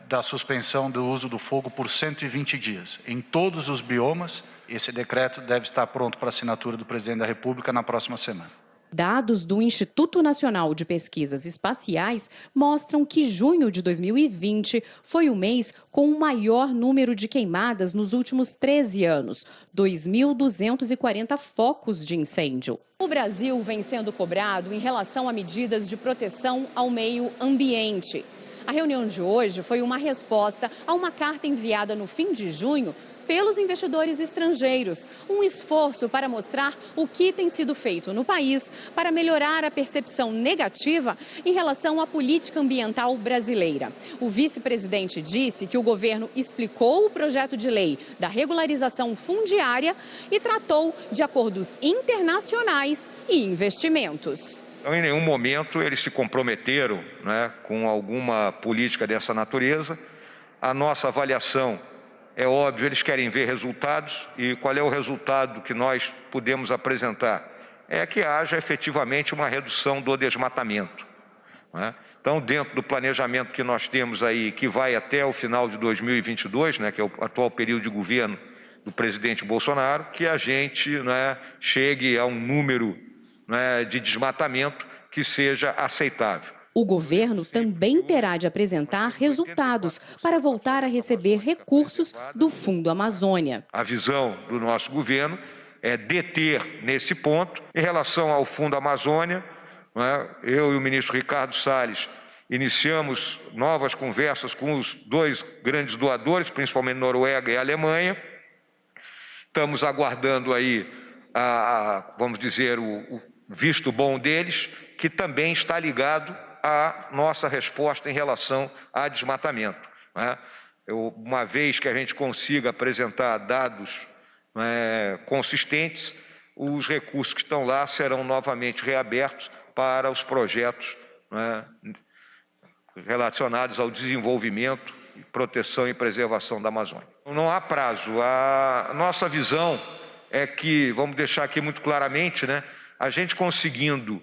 da suspensão do uso do fogo por 120 dias. Em todos os biomas, esse decreto deve estar pronto para assinatura do presidente da República na próxima semana. Dados do Instituto Nacional de Pesquisas Espaciais mostram que junho de 2020 foi o mês com o maior número de queimadas nos últimos 13 anos, 2.240 focos de incêndio. O Brasil vem sendo cobrado em relação a medidas de proteção ao meio ambiente. A reunião de hoje foi uma resposta a uma carta enviada no fim de junho pelos investidores estrangeiros, um esforço para mostrar o que tem sido feito no país para melhorar a percepção negativa em relação à política ambiental brasileira. O vice-presidente disse que o governo explicou o projeto de lei da regularização fundiária e tratou de acordos internacionais e investimentos. Então, em nenhum momento eles se comprometeram, com alguma política dessa natureza. A nossa avaliação é óbvio, eles querem ver resultados, e qual é o resultado que nós podemos apresentar? É que haja efetivamente uma redução do desmatamento. Então, dentro do planejamento que nós temos aí, que vai até o final de 2022, que é o atual período de governo do presidente Bolsonaro, que a gente chegue a um número de desmatamento que seja aceitável. O governo também terá de apresentar resultados para voltar a receber recursos do Fundo Amazônia. A visão do nosso governo é deter nesse ponto. Em relação ao Fundo Amazônia, eu e o ministro Ricardo Salles iniciamos novas conversas com os 2 grandes doadores, principalmente Noruega e Alemanha. Estamos aguardando aí, vamos dizer, o visto bom deles, que também está ligado à nossa resposta em relação a desmatamento. Uma vez que a gente consiga apresentar dados consistentes, os recursos que estão lá serão novamente reabertos para os projetos relacionados ao desenvolvimento, proteção e preservação da Amazônia. Não há prazo. A nossa visão é que, vamos deixar aqui muito claramente, a gente conseguindo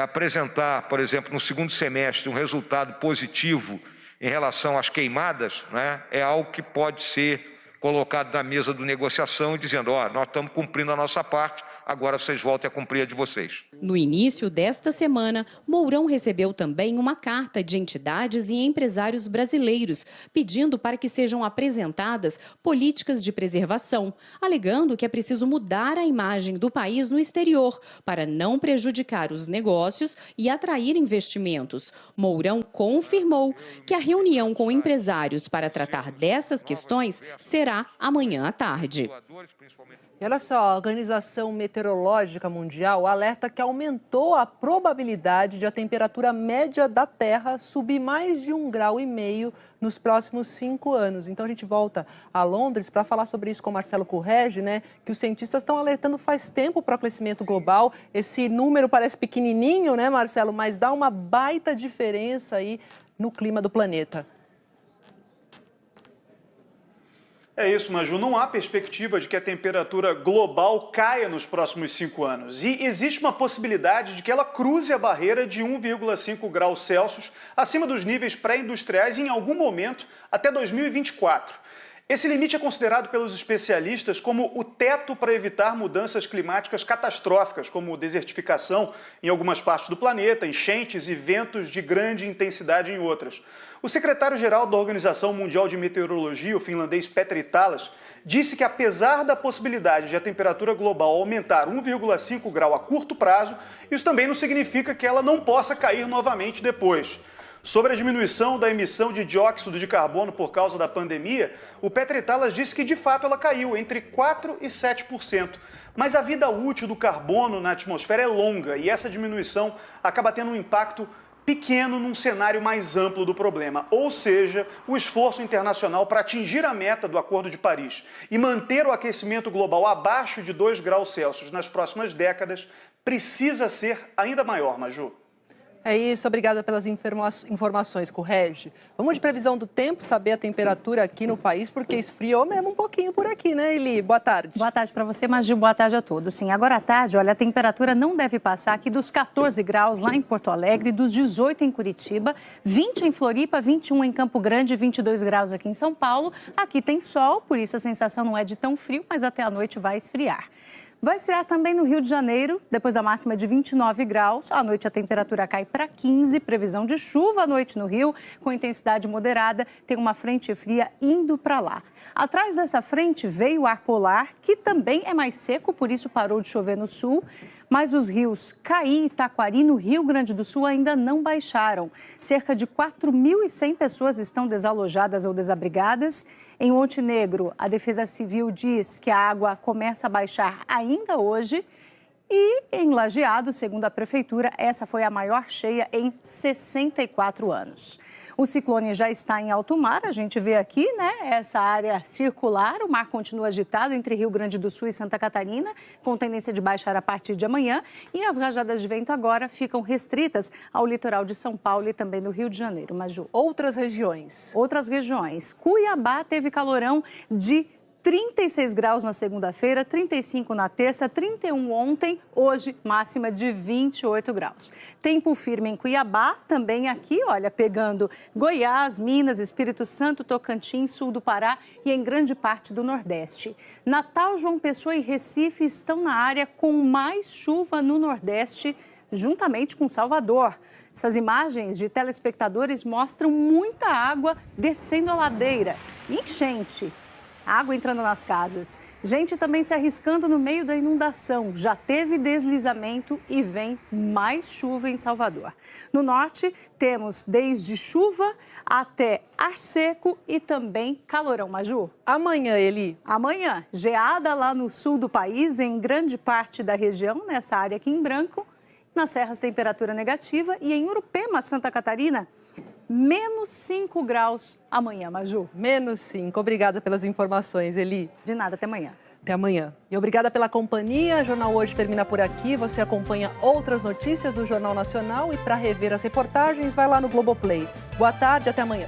apresentar, por exemplo, no segundo semestre, um resultado positivo em relação às queimadas, é algo que pode ser colocado na mesa de negociação e dizendo, nós estamos cumprindo a nossa parte, agora vocês voltem a cumprir a de vocês. No início desta semana, Mourão recebeu também uma carta de entidades e empresários brasileiros pedindo para que sejam apresentadas políticas de preservação, alegando que é preciso mudar a imagem do país no exterior para não prejudicar os negócios e atrair investimentos. Mourão confirmou que a reunião com empresários para tratar dessas questões será amanhã à tarde. E olha só, a Organização Meteorológica Mundial alerta que aumentou a probabilidade de a temperatura média da Terra subir mais de 1,5 grau nos próximos 5 anos. Então a gente volta a Londres para falar sobre isso com Marcelo Currege, né? Que os cientistas estão alertando faz tempo para o aquecimento global. Esse número parece pequenininho, né, Marcelo? Mas dá uma baita diferença aí no clima do planeta. É isso, Maju. Não há perspectiva de que a temperatura global caia nos próximos 5 anos. E existe uma possibilidade de que ela cruze a barreira de 1,5 graus Celsius acima dos níveis pré-industriais em algum momento até 2024. Esse limite é considerado pelos especialistas como o teto para evitar mudanças climáticas catastróficas, como desertificação em algumas partes do planeta, enchentes e ventos de grande intensidade em outras. O secretário-geral da Organização Mundial de Meteorologia, o finlandês Petri Talas, disse que apesar da possibilidade de a temperatura global aumentar 1,5 grau a curto prazo, isso também não significa que ela não possa cair novamente depois. Sobre a diminuição da emissão de dióxido de carbono por causa da pandemia, o Petri Talas disse que de fato ela caiu entre 4% e 7%. Mas a vida útil do carbono na atmosfera é longa e essa diminuição acaba tendo um impacto pequeno num cenário mais amplo do problema, ou seja, o esforço internacional para atingir a meta do Acordo de Paris e manter o aquecimento global abaixo de 2 graus Celsius nas próximas décadas precisa ser ainda maior, Maju. É isso, obrigada pelas informações, Currege. Vamos de previsão do tempo, saber a temperatura aqui no país, porque esfriou mesmo um pouquinho por aqui, né, Eli? Boa tarde. Boa tarde para você, Maju, boa tarde a todos. Sim, agora à tarde, olha, a temperatura não deve passar aqui dos 14 graus lá em Porto Alegre, dos 18 em Curitiba, 20 em Floripa, 21 em Campo Grande, 22 graus aqui em São Paulo. Aqui tem sol, por isso a sensação não é de tão frio, mas até a noite vai esfriar. Vai esfriar também no Rio de Janeiro, depois da máxima de 29 graus. À noite a temperatura cai para 15, previsão de chuva à noite no Rio, com intensidade moderada. Tem uma frente fria indo para lá. Atrás dessa frente veio o ar polar, que também é mais seco, por isso parou de chover no sul. Mas os rios Caí e Taquari, no Rio Grande do Sul, ainda não baixaram. Cerca de 4.100 pessoas estão desalojadas ou desabrigadas. Em Montenegro, a Defesa Civil diz que a água começa a baixar ainda hoje. E em Lajeado, segundo a Prefeitura, essa foi a maior cheia em 64 anos. O ciclone já está em alto mar, a gente vê aqui, né, essa área circular. O mar continua agitado entre Rio Grande do Sul e Santa Catarina, com tendência de baixar a partir de amanhã. E as rajadas de vento agora ficam restritas ao litoral de São Paulo e também do Rio de Janeiro. Maju. Outras regiões. Outras regiões. Cuiabá teve calorão de 36 graus na segunda-feira, 35 na terça, 31 ontem, hoje máxima de 28 graus. Tempo firme em Cuiabá, também aqui, olha, pegando Goiás, Minas, Espírito Santo, Tocantins, sul do Pará e em grande parte do Nordeste. Natal, João Pessoa e Recife estão na área com mais chuva no Nordeste, juntamente com Salvador. Essas imagens de telespectadores mostram muita água descendo a ladeira. Enchente. Água entrando nas casas. Gente também se arriscando no meio da inundação. Já teve deslizamento e vem mais chuva em Salvador. No norte, temos desde chuva até ar seco e também calorão. Maju? Amanhã, Eli? Amanhã, geada lá no sul do país, em grande parte da região, nessa área aqui em branco. Nas serras, temperatura negativa. E em Urupema, Santa Catarina, menos 5 graus amanhã, Maju. Menos 5. Obrigada pelas informações, Eli. De nada, até amanhã. Até amanhã. E obrigada pela companhia. O Jornal Hoje termina por aqui. Você acompanha outras notícias do Jornal Nacional e para rever as reportagens, vai lá no Globoplay. Boa tarde, até amanhã.